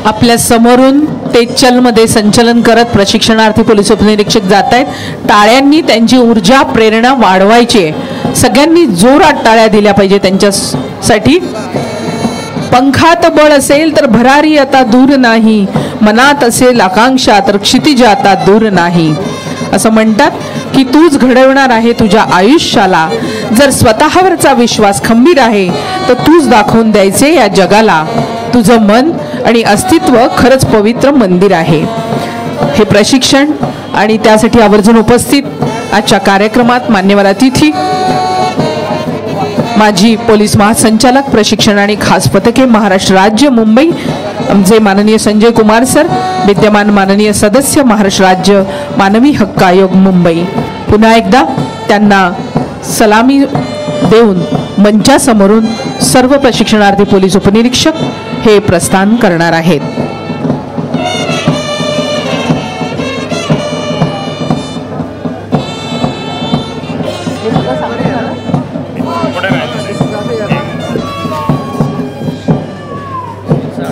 आपल्या समोरून तेचलमध्ये संचलन करत प्रशिक्षणार्थी पोलीस उपनिरीक्षक जात आहेत. टाळ्यांनी त्यांची ऊर्जा प्रेरणा वाढवायची आहे. सगळ्यांनी जोरात टाळ्या दिल्या पाहिजे त्यांच्यासाठी. पंखात बळ असेल तर भरारी आता दूर नाही, मनात असेल आकांक्षा तर क्षितिज आता दूर नाही. असं म्हणतात की तूच घडवणार आहे तुझ्या आयुष्याला. जर स्वतःवरचा विश्वास खंबीर आहे तर तूच दाखवून द्यायचे या जगाला. तुझं मन आणि अस्तित्व खरंच पवित्र मंदिर आहे. हे प्रशिक्षण आणि त्यासाठी आवर्जून उपस्थित आजच्या कार्यक्रमात मान्यवर अतिथी माजी पोलीस महासंचालक प्रशिक्षण आणि खास पथके महाराष्ट्र राज्य मुंबई आमचे माननीय संजय कुमार सर, विद्यमान माननीय सदस्य महाराष्ट्र राज्य मानवी हक्क आयोग मुंबई. पुन्हा एकदा त्यांना सलामी देऊन मंचासमोरून सर्व प्रशिक्षणार्थी पोलीस उपनिरीक्षक हे प्रस्थान करणार आहेत.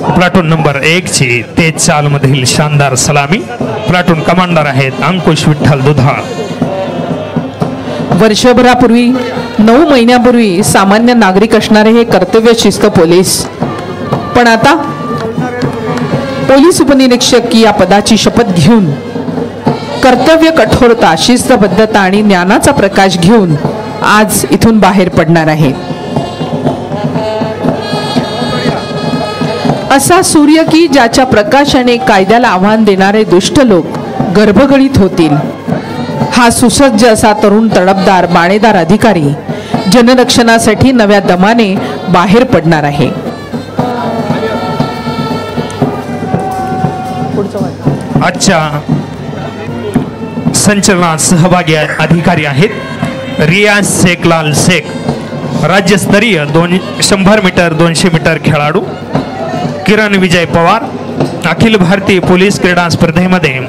प्लाटून नंबर 1 ची तेज चालमधील शानदार सलामी. प्लाटून कमांडर आहेत अंकुश विठ्ठल दुधाळ. वर्षभरापूर्वी 9 महिन्यापूर्वी सामान्य नागरिक असणारे हे कर्तव्य शिस्त पोलीस, पण आता पोलीस उपनिरीक्षक या पदाची शपथ घेऊन कर्तव्य कठोरता, शिस्तबद्धता आणि ज्ञानाचा प्रकाश घेऊन आज इथून बाहेर पडणार आहे. असा सूर्य की ज्याच्या प्रकाशाने कायद्याला आव्हान देणारे दुष्ट लोक गर्भगळीत होतील. हा सुसज्ज असा तरुण तडफदार बाणेदार अधिकारी जनरक्षणासाठी नव्या दमाने बाहेर पडणार आहे. आजच्या संचलनात सहभागी अधिकारी आहेत रियाज शेखलाल शेख, राज्यस्तरीय 100 मीटर 200 मीटर खेळाडू, किरण विजय पवार, अखिल भारतीय पोलीस क्रीडा स्पर्धेमध्ये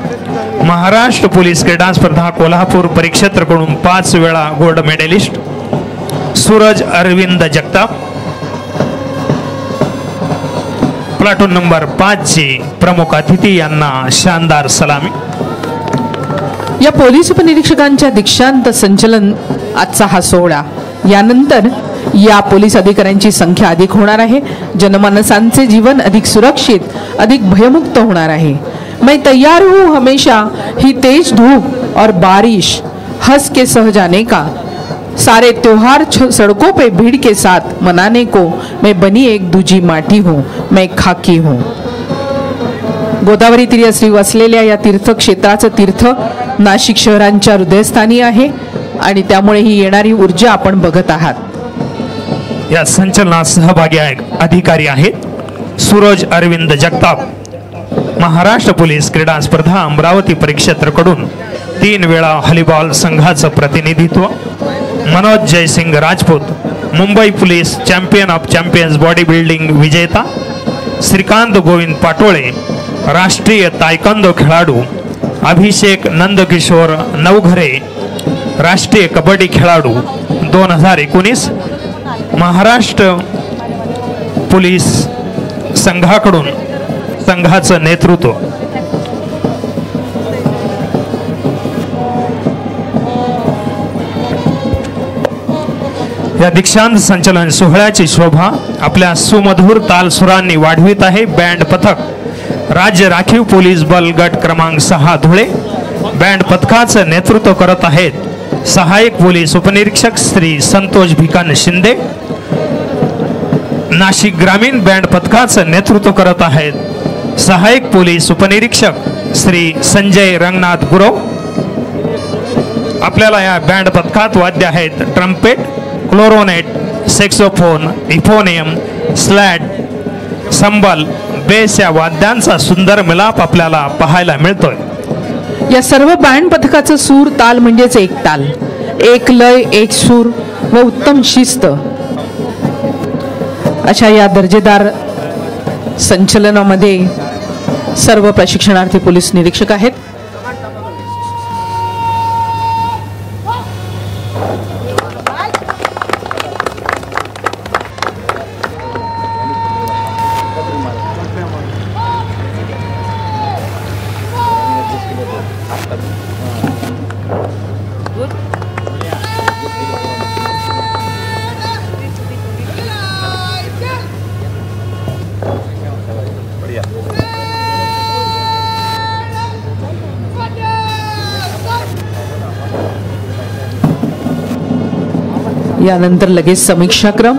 महाराष्ट्र पोलीस क्रीडा स्पर्धा कोल्हापूर परिक्षेत्राकडून 5 वेळा gold medalist, Suraj Arvind Jagtap. Platoon number 5 चे प्रमुख अतिथी यांना शानदार सलामी. या पोलीस उपनिरीक्षकांच्या दीक्षांत संचलन आजचा हा सोहळा. यानंतर या पोलीस अधिकाऱ्यांची संख्या अधिक होणार आहे. जनमानसांचे जीवन अधिक सुरक्षित, अधिक भयमुक्त होणार आहे. मैं तैयार हूँ हमेशा ही तेज धूप और बारिश हंस के सह जाने का. सारे त्योहार सड़कों पे भीड़ के साथ मनाने को मैं बनी एक दूजी माटी हूँ, मैं खाकी हूँ. गोदावरी तीराश्री वसलेल्या या तीर्थक्षेत्राचं तीर्थ नाशिक शहरांच्या हृदयस्थानी आहे आणि त्यामुळे ही येणारी ऊर्जा आपण बघत आहात. या संचलनात सहभागी अधिकारी आहेत सूरज अरविंद जगताप, महाराष्ट्र पोलीस क्रीडा स्पर्धा अमरावती परिक्षेत्राकडून 3 वेळा व्हॉलीबॉल संघाचं प्रतिनिधित्व, Manoj Jaysing Rajput, Mumbai police champion of champions body building विजेता, श्रीकांत गोविंद पाटोळे, राष्ट्रीय तायकोंदो खेळाडू, अभिषेक नंदकिशोर नवघरे, राष्ट्रीय कबड्डी खेळाडू 2019, महाराष्ट्र पोलीस संघाकडून संघाचं नेतृत्व. या दीक्षांत संचलन सोहळ्याची शोभा आपल्या सुमधुर तालसुरांनी वाढवित आहे बँड पथक राज्य राखीव पोलीस बल गट क्रमांक 6 धुळे. बँड पथकाचं नेतृत्व करत आहेत सहाय्यक पोलीस उपनिरीक्षक श्री संतोष भिकान शिंदे. नाशिक ग्रामीण बँड पथकाचं नेतृत्व करत आहेत सहाय्यक पोलीस उपनिरीक्षक श्री संजय रंगनाथ गुरव. आपल्याला या बँड पथकात वाद्य आहेत ट्रम्पेट, क्लोरोनेट, सेक्सोफोन, इफोनियम, स्लॅट, संबल, बेस या वाद्यांचा सुंदर मिलाप आपल्याला पाहायला मिळतोय. या सर्व बँड पथकाचं सूर ताल म्हणजेच एक ताल, एक लय, एक सूर व उत्तम शिस्त अशा या दर्जेदार संचलनामध्ये सर्व प्रशिक्षणार्थी पोलीस निरीक्षक आहेत. यानंतर लगेच समीक्षाक्रम.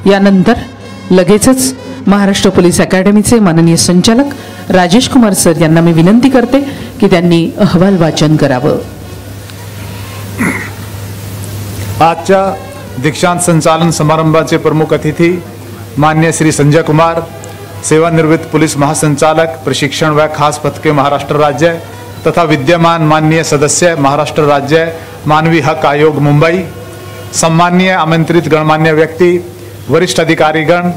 यानंतर लगेचच महाराष्ट्र पोलीस अकॅडमीचे माननीय संचालक राजेश कुमार सर यांना मी विनंती करते की त्यांनी अहवाल वाचन करावं. आजच्या दीक्षांत संचालन समारंभाचे प्रमुख अतिथी मान्य श्री संजय कुमार, सेवानिवृत्त पुलिस महासंचालक प्रशिक्षण व खास पथके महाराष्ट्र राज्य तथा विद्यमान माननीय सदस्य महाराष्ट्र राज्य मानवी हक आयोग मुंबई, सम्माननीय आमंत्रित गणमान्य व्यक्ती, वरिष्ठ अधिकारीगण,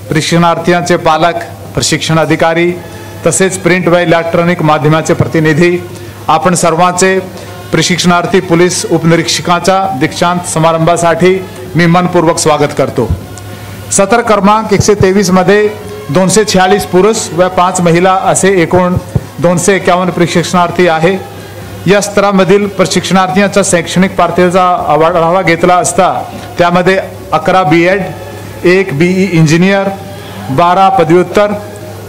प्रशिक्षणार्थींचे पालक, प्रशिक्षण अधिकारी तसेच प्रिंट व इलेक्ट्रॉनिक माध्यमाचे प्रतिनिधी, आपण सर्वांचे प्रशिक्षणार्थी पोलीस उपनिरीक्षकांच्या दीक्षांत समारंभासाठी मी मनपूर्वक स्वागत करतो. सत्र क्रमांक 123 मध्ये 246 पुरुष व 5 महिला असे एकूण 251 प्रशिक्षणार्थी आहे. या स्तरामधील प्रशिक्षणार्थींच्या शैक्षणिक पात्रतेचा आढावा घेतला असता त्यामध्ये 11 B.Ed, 1 BE इंजिनियर, 12 पदव्युत्तर,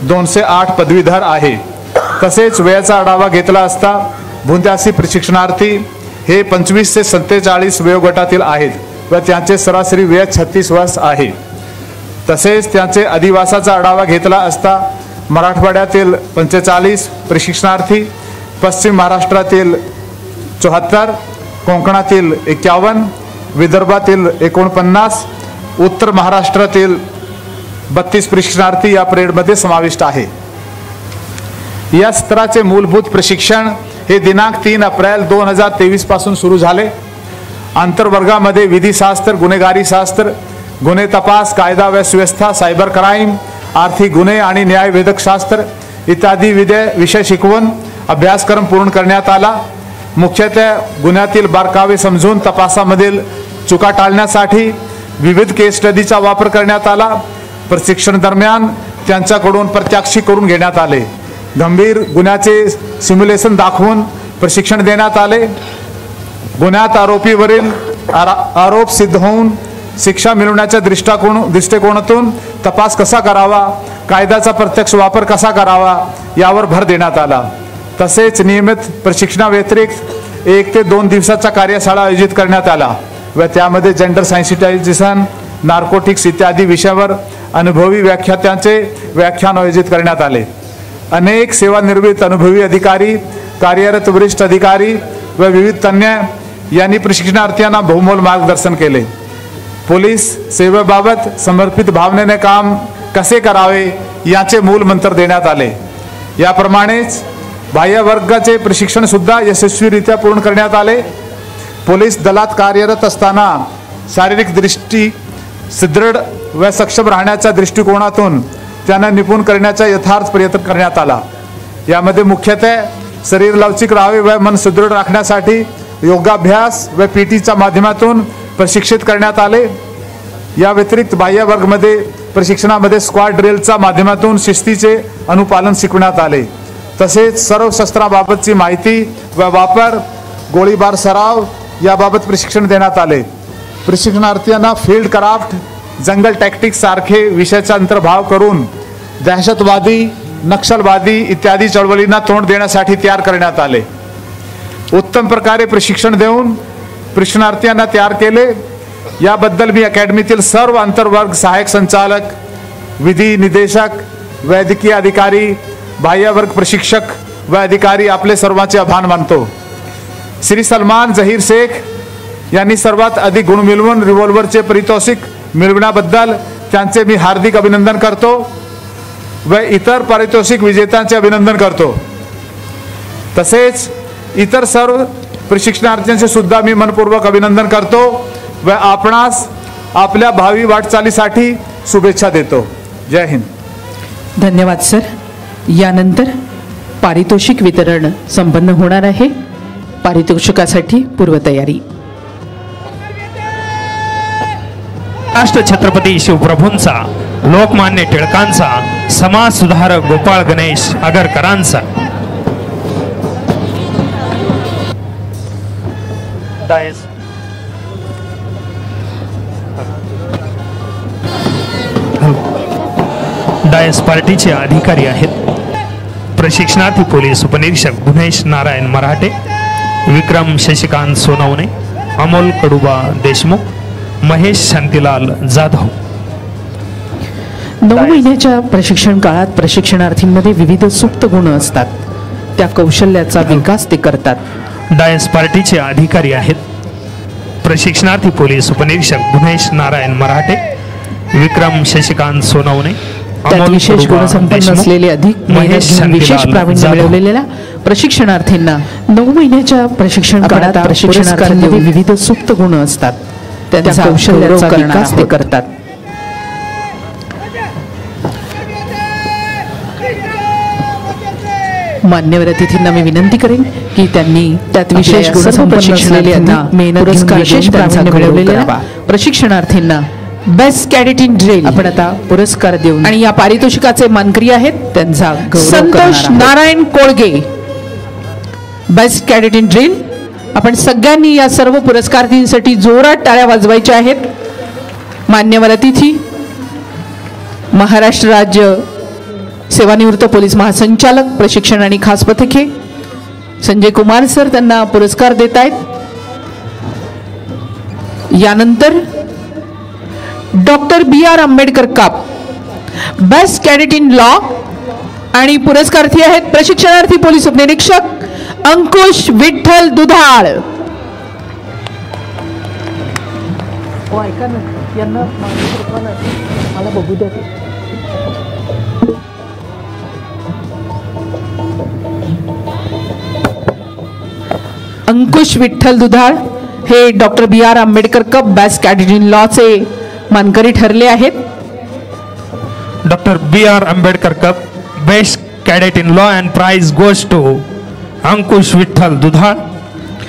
208 पदवीधर आहे. तसेच वयाचा आढावा घेतला असता 82 प्रशिक्षणार्थी हे 25 ते 47 वयोगटातील आहेत व त्यांचे सरासरी वय 36 वर्ष आहे. तसेच त्यांचे अधिवासाचा आढावा घेतला असता मराठवाड्यातील 45 प्रशिक्षणार्थी, पश्चिम महाराष्ट्रातील 74, कोकणातील 51, विदर्भातील 49, उत्तर महाराष्ट्रातील 32 प्रशिक्षणार्थी या परेडमध्ये समाविष्ट आहे. या स्तराचे मूलभूत प्रशिक्षण हे दिनांक 3 एप्रिल 2023 पासून सुरू झाले. आंतरवर्गामध्ये विधिशास्त्र, गुन्हेगारी शास्त्र, गुन्हे तपास, कायदा व सुव्यवस्था, सायबर क्राईम, आर्थिक गुन्हे आणि न्यायवेदक शास्त्र इत्यादी विषय शिकवून अभ्यासक्रम पूर्ण करण्यात आला. मुख्यतः गुन्ह्यातील बारकावे समजून तपासामधील चुका टाळण्यासाठी विविध केस स्टडीचा वापर करण्यात आला। प्रशिक्षण दरम्यान त्यांच्याकडून प्रत्याक्षी करून घेण्यात आले। गंभीर गुन्ह्याचे सिम्युलेशन दाखवून प्रशिक्षण देण्यात आले। गुन्ह्यात आरोपीवरील आरोप सिद्ध होऊन शिक्षा मिळवण्याच्या दृष्टिकोनातून तपास कसा करावा, कायद्याचा प्रत्यक्ष वापर कसा करावा यावर भर देण्यात आला। तसेच नियमित प्रशिक्षणाव्यतिरिक्त 1 ते 2 दिवसाचा कार्यशाळा आयोजित करण्यात आला व त्यामध्ये जेंडर सेन्सिटायझेशन, नार्कोटिक्स इत्यादी विषयावर अनुभवी व्याख्यात्यांचे व्याख्यान आयोजित करण्यात आले। अनेक सेवानिवृत्त अनुभवी अधिकारी, कार्यरत वरिष्ठ अधिकारी व विविध तज्ञ यांनी प्रशिक्षणार्थींना बहुमोल मार्गदर्शन केले। पोलीस सेवेबाबत समर्पित भावनेने काम कसे करावे याचे मूल मंत्र देण्यात आले। याप्रमाणेच बाह्य वर्गाचे प्रशिक्षण सुद्धा यशस्वीरित्या पूर्ण करण्यात आले। पोलीस दलात कार्यरत असताना शारीरिक दृष्टी सुदृढ व सक्षम राहण्याच्या दृष्टिकोनातून त्यांना निपुण करण्याचा यथार्थ प्रयत्न करण्यात आला। यामध्ये मुख्यतः शरीर लवचिक राहावे व मन सुदृढ राखण्यासाठी योगाभ्यास व पीटीच्या माध्यमातून प्रशिक्षित करण्यात आले। या व्यतिरिक्त बाह्य वर्गामध्ये प्रशिक्षणामध्ये स्क्वॉड ड्रिलच्या माध्यमातून शिस्तीचे अनुपालन शिकवण्यात आले। तसेच सर्व शस्त्राबाबतची माहिती व वापर, गोळीबार सराव याबाबत प्रशिक्षण देण्यात आले। प्रशिक्षणार्थींना फील्ड क्राफ्ट, जंगल टॅक्टिक्स सारखे विषयाचा अंतर्भाव करून दहशतवादी, नक्षलवादी इत्यादी चळवळींना तोंड देण्यासाठी तयार करण्यात आले। उत्तम प्रकारे प्रशिक्षण देऊन प्रशिक्षणार्थींना तयार केले। याबद्दल मी अकॅडमीतील सर्व आंतरवर्ग सहाय्यक संचालक, विधी निदेशक, वैद्यकीय अधिकारी, बाह्यवर्ग प्रशिक्षक व अधिकारी आपले सर्वांचे आभार मानतो। श्री सलमान जहीर शेख यांनी सर्वात अधिक गुण मिळवून रिव्हॉल्व्हरचे पारितोषिक मिळविण्याबद्दल त्यांचे मी हार्दिक अभिनंदन करतो व इतर पारितोषिक विजेत्यांचे अभिनंदन करतो। तसेच इतर सर्व प्रशिक्षणार्थींचे सुद्धा मी मनपूर्वक अभिनंदन करतो व आपणास आपल्या भावी वाटचालीसाठी शुभेच्छा देतो। जय हिंद। धन्यवाद सर। यानंतर पारितोषिक वितरण संपन्न होणार आहे। पारितोषिकासाठी पूर्वतयारी। राष्ट्र छत्रपती शिवप्रभूंचा, लोकमान्य टिळकांचा, समाज सुधारक गोपाळ गणेश आगरकरांचा, डायस पार्टीचे अधिकारी आहेत प्रशिक्षणार्थी पोलीस उपनिरीक्षक गुणेश नारायण मराठे, विक्रम शशिकांत सोनवणे, अमोल कडुबा देशमुख, महेश शांतीलाल जाधव। 9 महिन्याच्या प्रशिक्षण काळात प्रशिक्षणार्थींमध्ये विविध सुप्त गुण असतात, त्या कौशल्याचा विकास ते करतात। डायस पार्टीचे अधिकारी आहेत प्रशिक्षणार्थी पोलीस उपनिरीक्षक गुणेश नारायण मराठे, विक्रम शशिकांत सोनवणे, त्यात विशेष गुणसंपन्न असलेले अधिक विशेष प्रावीण्य मिळवलेल्या प्रशिक्षणार्थींना 9 महिन्याच्या प्रशिक्षण काळात प्रशिक्षणार्थींमध्ये विविध सुप्त गुण असतात, त्यांचा कौशल्याचा विकास ते करतात। मान्यवर अतिथींना मी विनंती करेन की त्यांनी त्यात विशेष गुणसंपन्न असलेले पुरस्कार विशेष प्रावीण्य मिळवलेल्या प्रशिक्षणार्थींना बेस्ट कॅडेट इन ड्रिल आपण आता पुरस्कार देऊन आणि या पारितोषिकाचे मानकरी आहेत त्यांचा Santosh Narayan Kolge, best cadet in drill. आपण सगळ्यांनी या सर्व पुरस्कारार्थींसाठी जोरात टाळ्या वाजवायच्या आहेत। मान्यवर अतिथी महाराष्ट्र राज्य सेवानिवृत्त पोलीस महासंचालक प्रशिक्षण आणि खास पथके संजय कुमार सर त्यांना पुरस्कार देत आहेत। यानंतर doctor BR Ambedkar cup best cadet in law आणि पुरस्कारार्थी आहेत प्रशिक्षणार्थी पोलीस उपनिरीक्षक अंकुश विठ्ठल दुधाळ। मला बघू द्या। अंकुश विठ्ठल दुधाळ हे doctor BR Ambedkar cup best cadet in law चे मानकरी ठरले आहेत। Doctor BR Ambedkar cup best cadet in law and prize goes to Ankush Vitthal Dudhal,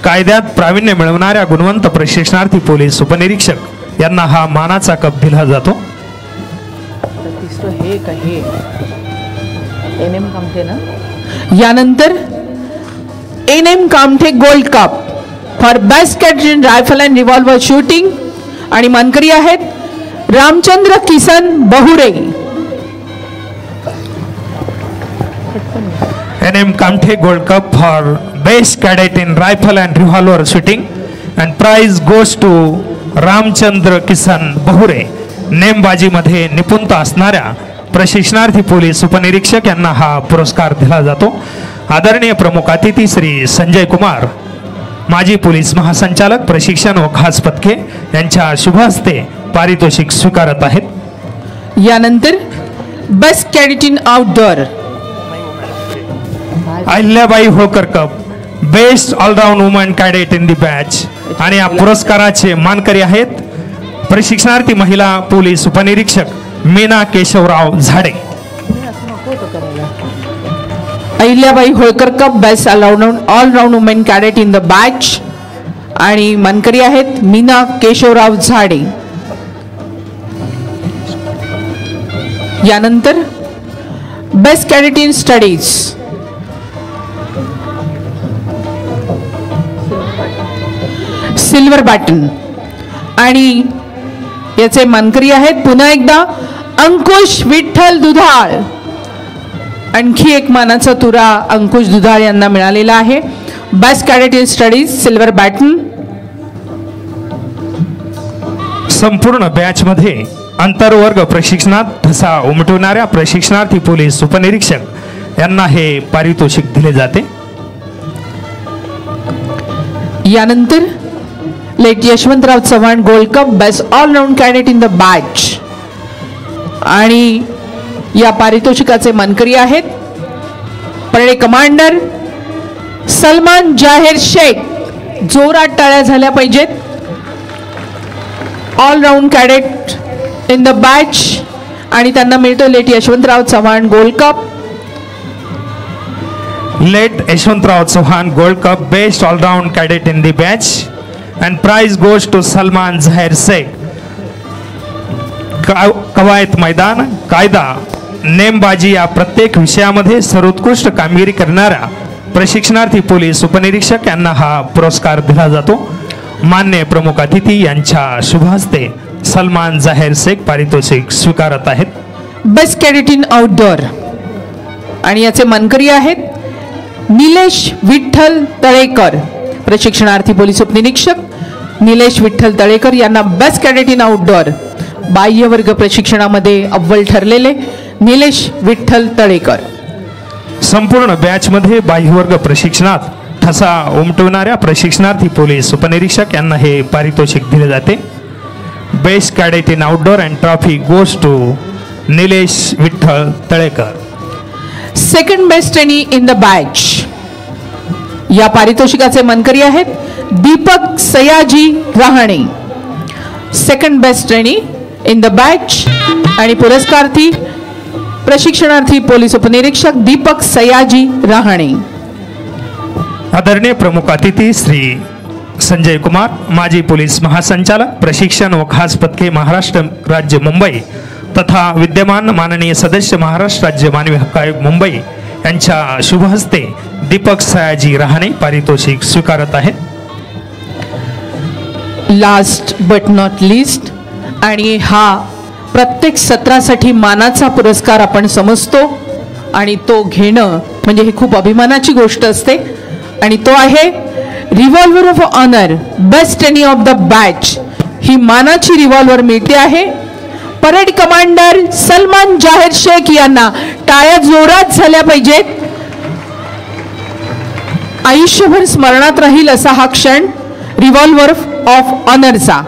कायद्यात प्रावीण्य मिळवणाऱ्या गुणवंत प्रशिक्षणार्थी पोलीस उपनिरीक्षक यांना हा मानाचा कप दिला जातो. यानंतर NM Kamthe gold cup for best cadet rifle and revolver shooting आणि मानकरी आहेत Ramchandra Kisan बहुरे. NM Kamthe Gold Cup for Best Cadet in Rifle and Revolver Shooting and prize goes to Ramchandra Kisan बहुरे. नेमबाजीमध्ये निपुणता असणाऱ्या प्रशिक्षणार्थी पोलीस उपनिरीक्षक यांना हा पुरस्कार दिला जातो. आदरणीय प्रमुख अतिथी श्री संजय कुमार माजी पोलीस महासंचालक प्रशिक्षण व खास पथके यांच्या शुभ हस्ते पारितोषिक स्वीकारत आहेत. यानंतर best cadet in outdoor Ahilyabai Holkar cup best all around woman cadet in the batch आणि या पुरस्काराचे मानकरी आहेत प्रशिक्षणार्थी महिला पोलीस उपनिरीक्षक Meena Keshavrao Zade. Ahilyabai Holkar cup best allround women cadet in the batch आणि मानकरी आहेत मीना केशवराव झाडे. यानंतर best cadet in studies silver baton आणि याचे मानकरी आहेत पुन्हा एकदा अंकुश विठ्ठल दुधाळ. आणखी एक मानाचा तुरा अंकुश दुधाळ यांना मिळालेला आहे. Best cadet in studies silver baton. संपूर्ण बॅच मध्ये आंतरवर्ग प्रशिक्षणात ठसा उमटवणाऱ्या प्रशिक्षणार्थी पोलीस उपनिरीक्षक यांना हे पारितोषिक दिले जाते. यानंतर late Yashwantrao Chavan gold cup best allround cadet in the batch आणि या पारितोषिकाचे मानकरी आहेत परेड कमांडर सलमान जाहीर शेख. जोरात टाळ्या झाल्या पाहिजेत. Allround cadet in the batch आणि त्यांना मिळतो late Yashwantrao Chavan gold cup. Late Yashwantrao Chavan gold cup best allround cadet in the batch and prize goes to Salman Zahir Shaikh. कवायत मैदान कायदा नेमबाजी या प्रत्येक विषयामध्ये सर्वोत्कृष्ट कामगिरी करणाऱ्या प्रशिक्षणार्थी पोलीस उपनिरीक्षक यांना हा पुरस्कार दिला जातो. मान्य प्रमुख अतिथी यांच्या शुभ हस्ते सलमान जाहीर शेख पारितोषिक स्वीकारत आहेत. बेस्ट कॅडेट इन आउटडोर आणि याचे मानकरी आहेत निलेश विठ्ठल तळेकर प्रशिक्षणार्थी पोलीस उपनिरीक्षक निलेश विठ्ठल तळेकर यांना बेस्ट कॅडेट इन आउटडोर बाह्य वर्ग प्रशिक्षणामध्ये अव्वल ठरलेले निलेश विठ्ठल तळेकर. संपूर्ण बॅच मध्ये बाह्यवर्ग प्रशिक्षणात ठसा उमटवणाऱ्या प्रशिक्षणार्थी पोलीस उपनिरीक्षक यांना हे पारितोषिक दिले जाते. Best cadet in outdoor and trophy goes to Nilesh Vitthal Talekar. Second best trainee in the batch या पारितोषिकाचे मानकरी आहेत Deepak Sayaji Rahane. Second best trainee in the batch आणि पुरस्कारार्थी प्रशिक्षणार्थी पोलीस उपनिरीक्षक दीपक सयाजी रहाणे. आदरणीय प्रमुख अतिथी श्री संजय कुमार माजी पोलीस महासंचालक प्रशिक्षण व खास पथके महाराष्ट्र राज्य मुंबई तथा विद्यमान माननीय सदस्य महाराष्ट्र राज्य मानवी हक्क आयोग मुंबई यांच्या शुभ हस्ते दीपक सयाजी रहाणे पारितोषिक स्वीकारत आहेत. लास्ट बट नॉट लिस्ट आणि हा प्रत्येक सत्रासाठी मानाचा पुरस्कार आपण समजतो आणि तो घेणं म्हणजे ही खूप अभिमानाची गोष्ट असते आणि तो आहे revolver of honour best trainee of the batch. ही मानाची रिव्हॉल्वर मिळते आहे परेड कमांडर सलमान जाहीर शेख यांना. टाळ्या जोरात झाल्या पाहिजेत. आयुष्यभर स्मरणात राहील असा हा क्षण रिव्हॉल्वर ऑफ ऑनरचा.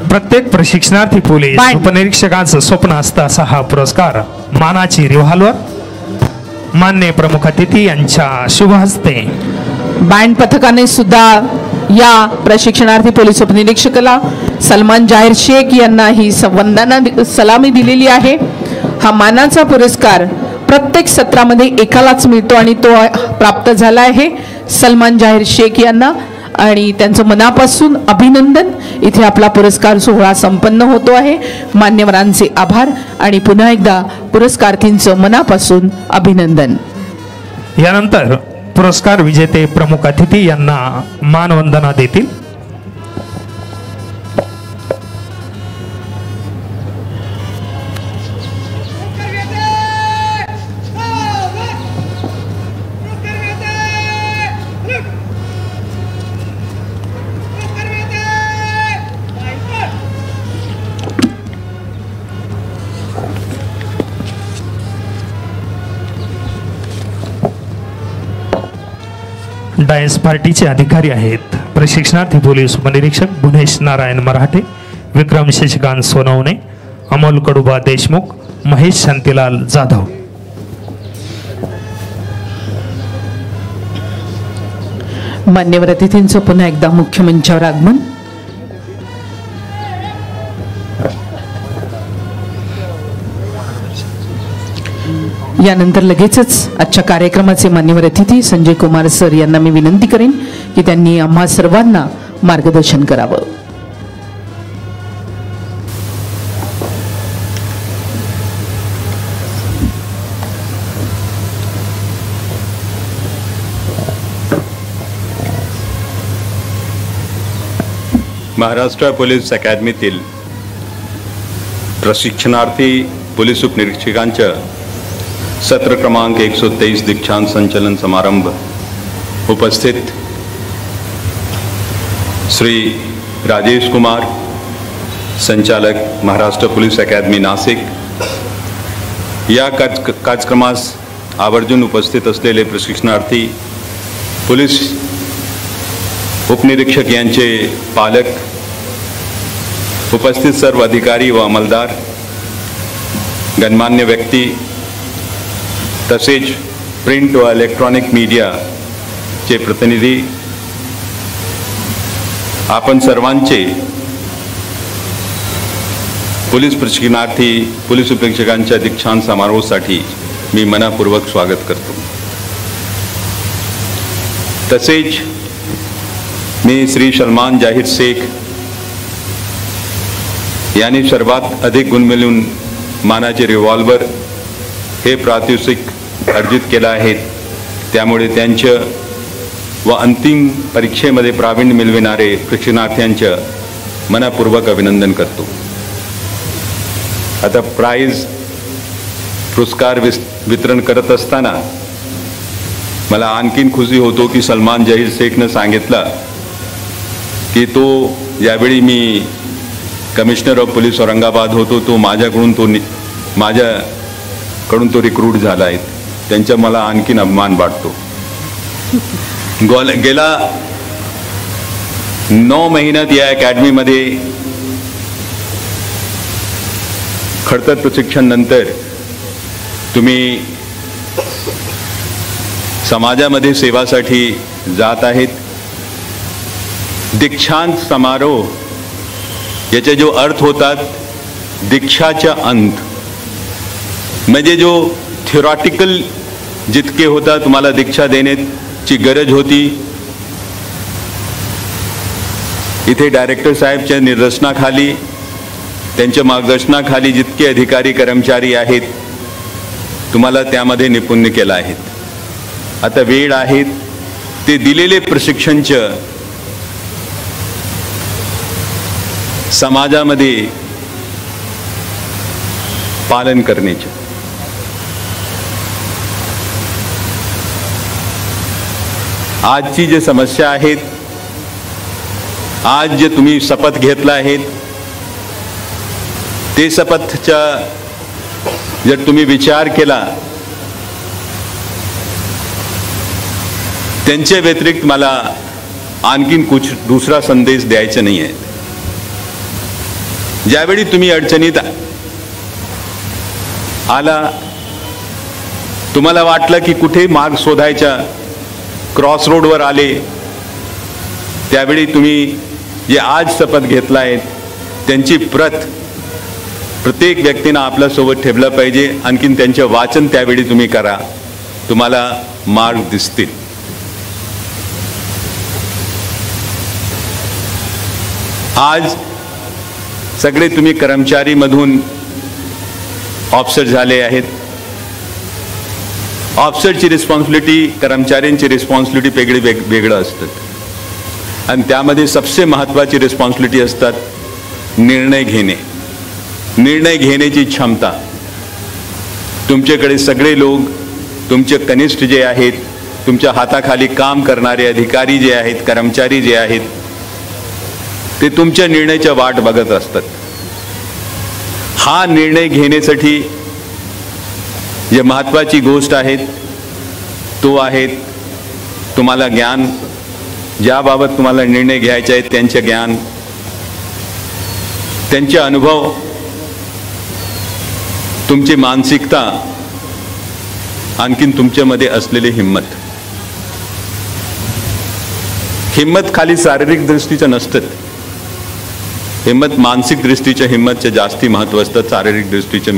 प्रत्येक प्रशिक्षणार्थी पोलीस उपनिरीक्षकांचं स्वप्न असतं असा हा पुरस्कार मानाची रिव्हॉल्वर मान्य प्रमुख अतिथी यांच्या शुभ हस्ते बँड पथकाने सुद्धा या प्रशिक्षणार्थी पोलीस उपनिरीक्षकाला सलमान जाहीर शेख यांना ही वंदना सलामी दिलेली आहे. हा मानाचा पुरस्कार प्रत्येक सत्रामध्ये एकालाच मिळतो आणि तो प्राप्त झाला आहे सलमान जाहीर शेख यांना, आणि त्यांचं मनापासून अभिनंदन. इथे आपला पुरस्कार सोहळा संपन्न होतो आहे. मान्यवरांचे आभार आणि पुन्हा एकदा पुरस्कारार्थींचं मनापासून अभिनंदन. यानंतर पुरस्कार विजेते प्रमुख अतिथी यांना मानवंदना देतील. डायस पार्टीचे अधिकारी आहेत प्रशिक्षणार्थी पोलीस उपनिरीक्षक भुवनेश नारायण मराठे, विक्रम शशिकांत सोनवणे, अमोल कडुबा देशमुख, महेश शांतीलाल जाधव. मान्यवर अतिथींचं पुन्हा एकदा मुख्य मंचावर आगमन. यानंतर लगेचच आजच्या कार्यक्रमाचे मान्यवर अतिथी संजय कुमार सर यांना मी विनंती करेन की त्यांनी आम्हा सर्वांना मार्गदर्शन करावं. महाराष्ट्र पोलीस अकादमीतील प्रशिक्षणार्थी पोलीस उपनिरीक्षकांच्या सत्र क्रमांक 123 दीक्षांत संचलन समारंभ उपस्थित श्री राजेश कुमार, संचालक महाराष्ट्र पोलीस अकादमी नाशिक, या कार्यक्रमास आवर्जून उपस्थित असलेले प्रशिक्षणार्थी पोलीस उपनिरीक्षक यांचे पालक, उपस्थित सर्व अधिकारी व अंमलदार, गणमान्य व्यक्ती तसेच प्रिंट व इलेक्ट्रॉनिक मीडियाचे प्रतिनिधी, आपण सर्वांचे पोलीस प्रशिक्षणार्थी पोलीस उपनिरीक्षकांच्या दीक्षांत समारोहासाठी मी मनपूर्वक स्वागत करतो. तसेच मी श्री सलमान जाहीर शेख यांनी सर्वात अधिक गुण मिळवून मानाचे रिव्हॉल्वर हे प्रातिष्ठिक अर्जित केलं आहे. त्यामुळे त्यांचं व अंतिम परीक्षेमध्ये प्रावीण्य मिळविणारे प्रशिक्षणार्थ्यांचं मनपूर्वक अभिनंदन करतो. आता प्राइज पुरस्कार वितरण करत असताना मला आणखीन खुशी होतो की सलमान जाहीर शेखनं सांगितलं की तो यावेळी मी कमिशनर ऑफ पोलीस औरंगाबाद होतो, तो माझ्याकडून तो रिक्रूट झाला आहे. त्यांचा मला आणखीन अभिमान वाटतो. गेला 9 महिन्यात या अकॅडमीमध्ये खडतर प्रशिक्षण नंतर तुम्ही समाजामध्ये सेवासाठी जात आहेत. दीक्षांत समारोह याचे जो अर्थ होतात दीक्षाचा अंत, म्हणजे जो थ्योरॉटिकल जितके होता तुम्हाला दीक्षा देण्याची गरज होती, इथे डायरेक्टर साहेबच्या निर्देशनाखाली त्यांच्या मार्गदर्शनाखाली जितके अधिकारी कर्मचारी आहेत तुम्हाला त्यामध्ये निपुण केला आहे. आता वेळ आहे ते दिलेले प्रशिक्षणचं समाजामध्ये पालन करण्याचे. आजची जे समस्या आहेत, आज जे तुम्ही शपथ घेतला आहेत ते शपथचा जर तुम्ही विचार केला त्यांच्या व्यतिरिक्त मला आणखीन कुछ दुसरा संदेश द्यायचा नाही आहे. ज्यावेळी तुम्ही अडचणीत आला, तुम्हाला वाटलं की कुठे मार्ग शोधायचा, क्रॉस रोडवर आले, त्यावेळी तुम्ही जे आज शपथ घेतला आहे त्यांची प्रत प्रत्येक व्यक्तीनं आपल्यासोबत ठेवलं पाहिजे. आणखीन त्यांचे वाचन त्यावेळी तुम्ही करा, तुम्हाला मार्ग दिसतील. आज सगळे तुम्ही कर्मचारीमधून ऑफिसर झाले आहेत. ऑफिसरची रिस्पॉन्सिबिलिटी, कर्मचाऱ्यांची रिस्पॉन्सिबिलिटी वेगळं असतात. आणि त्यामध्ये सबसे महत्त्वाची रिस्पॉन्सिबिलिटी असतात निर्णय घेणे, निर्णय घेण्याची क्षमता. तुमच्याकडे सगळे लोक, तुमचे कनिष्ठ जे आहेत, तुमच्या हाताखाली काम करणारे अधिकारी जे आहेत, कर्मचारी जे आहेत, ते तुमच्या निर्णयाच्या वाट बघत असतात. हा निर्णय घेण्यासाठी जे महत्त्वाची गोष्ट आहे तो आहे तुम्हाला ज्ञान. ज्याबाबत तुम्हाला निर्णय घ्यायचे आहेत त्यांचे ज्ञान, त्यांचे अनुभव, तुमची मानसिकता, आणखीन तुमच्यामध्ये असलेली हिम्मत. हिम्मत खाली शारीरिक दृष्टीचं नसतं, हिम्मत मानसिक दृष्टीच्या हिम्मतचे जास्ती महत्त्व असतं शारीरिक दृष्टीच्या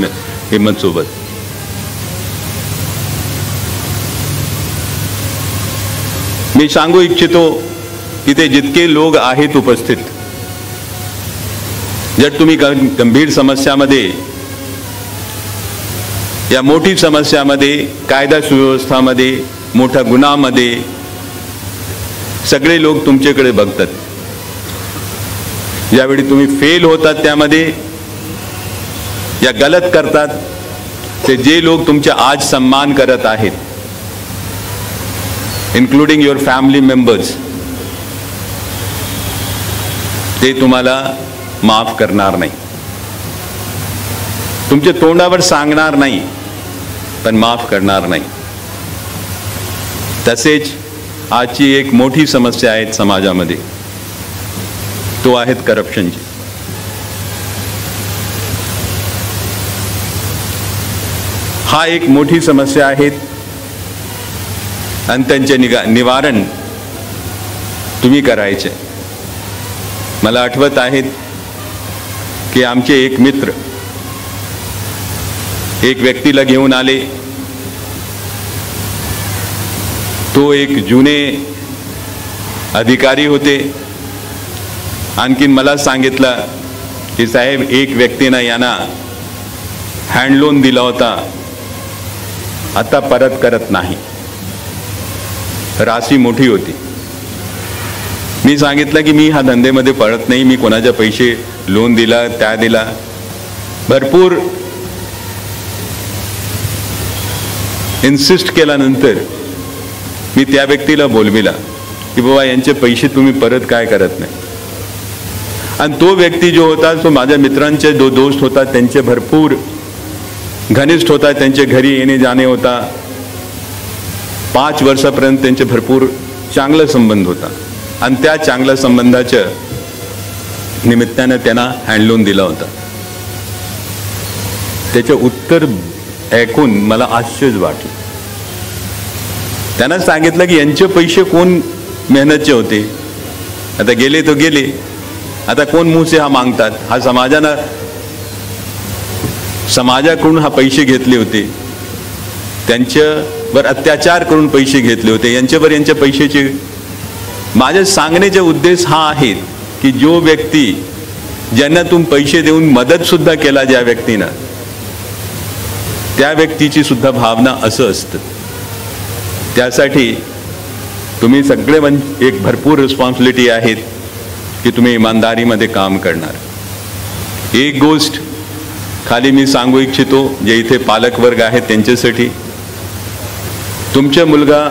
हिम्मत सोबत. मी सांगू इच्छितो की ते जितके लोक आहेत उपस्थित, जर तुम्ही गंभीर समस्यामध्ये, या मोठी समस्यामध्ये, कायदा सुव्यवस्थामध्ये, मोठ्या गुन्हामध्ये सगळे लोक तुमच्याकडे बघतात. ज्यावेळी तुम्ही फेल होतात त्यामध्ये, या गलत करतात, ते जे लोक तुमचे आज सम्मान करत आहेत, इन्क्लुडिंग युअर फॅमिली मेंबर्स, ते तुम्हाला माफ करणार नाही. तुमच्या तोंडावर सांगणार नाही, पण माफ करणार नाही. तसेच आजची एक मोठी समस्या आहे समाजामध्ये, तो आहेत करप्शनची. हा एक मोठी समस्या आहे आणि त्यांचे निवारण तुम्ही करायचे. मला आठवत आहेत की आमचे एक मित्र एक व्यक्तीला घेऊन आले. तो एक जुने अधिकारी होते. आणखीन मला सांगितलं की साहेब, एक व्यक्तीनं यांना हँड लोन दिला होता, आता परत करत नाही. राशी मोठी होती. मी सांगितलं की मी हा धंदेमध्ये पडत नाही, मी कोणाचे पैसे लोन दिला त्या दिला. भरपूर इन्सिस्ट केल्यानंतर मी त्या व्यक्तीला बोलविला की बाबा यांचे पैसे तुम्ही परत काय करत नाही. आणि तो व्यक्ती जो होता तो माझ्या मित्रांचे दोस्त होता, त्यांचे भरपूर घनिष्ठ होता, त्यांचे घरी येणे जाणे होता. 5 वर्षापर्यंत त्यांचे भरपूर चांगला संबंध होता. आणि त्या चांगल्या संबंधाच्या निमित्तानं त्यांना हँडलोन दिला होता. त्याचे उत्तर ऐकून मला आश्चर्य वाटलं. त्यांना सांगितलं की यांचे पैसे कोण मेहनतचे होते, आता गेले तो गेले, आता कोण मुंह से हा मागतात. हा समाजाकडून हा पैसे घेतले होते, त्यांच्यावर अत्याचार करून पैसे घेतले होते, यांच्यावर यांच्या पैशाचे. माझे सांगण्याचा उद्देश हा आहे की जो व्यक्ती ज्यांना तुम्ही पैसे देऊन मदत सुद्धा केला, ज्या व्यक्तीनं, त्या व्यक्तीची सुद्धा भावना असं असतं. त्यासाठी तुम्ही सगळे एक भरपूर रिस्पॉन्सिबिलिटी आहेत की तुम्ही इमानदारीमध्ये काम करणार. एक गोष्ट खाली मी सांगू इच्छितो, जे इथे पालक वर्ग आहेत त्यांच्यासाठी, तुमचा मुलगा,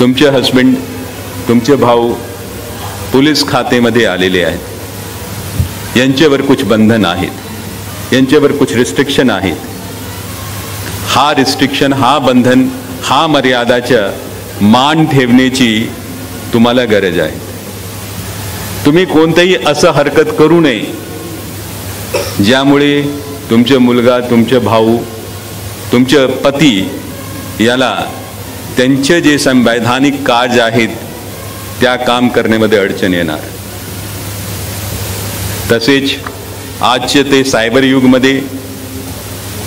तुमचे हस्बंड, तुमचे भाऊ पोलीस खात्यामध्ये आलेले आहेत. यांच्यावर कुछ बंधन आहेत, यांच्यावर कुछ रिस्ट्रिक्शन आहेत. हा रिस्ट्रिक्शन, हा बंधन, हा मर्यादाच्या मान ठेवण्याची तुम्हाला गरज आहे. तुम्ही कोणतेही असं हरकत करू नये ज्यामुळे तुमचे मुलगा, तुमचे भाऊ, तुमचे पती याला त्यांचे जे संवैधानिक कार्य आहेत त्या काम करण्यामध्ये अडचण येणार. तसेच आजचे ते सायबर युगमध्ये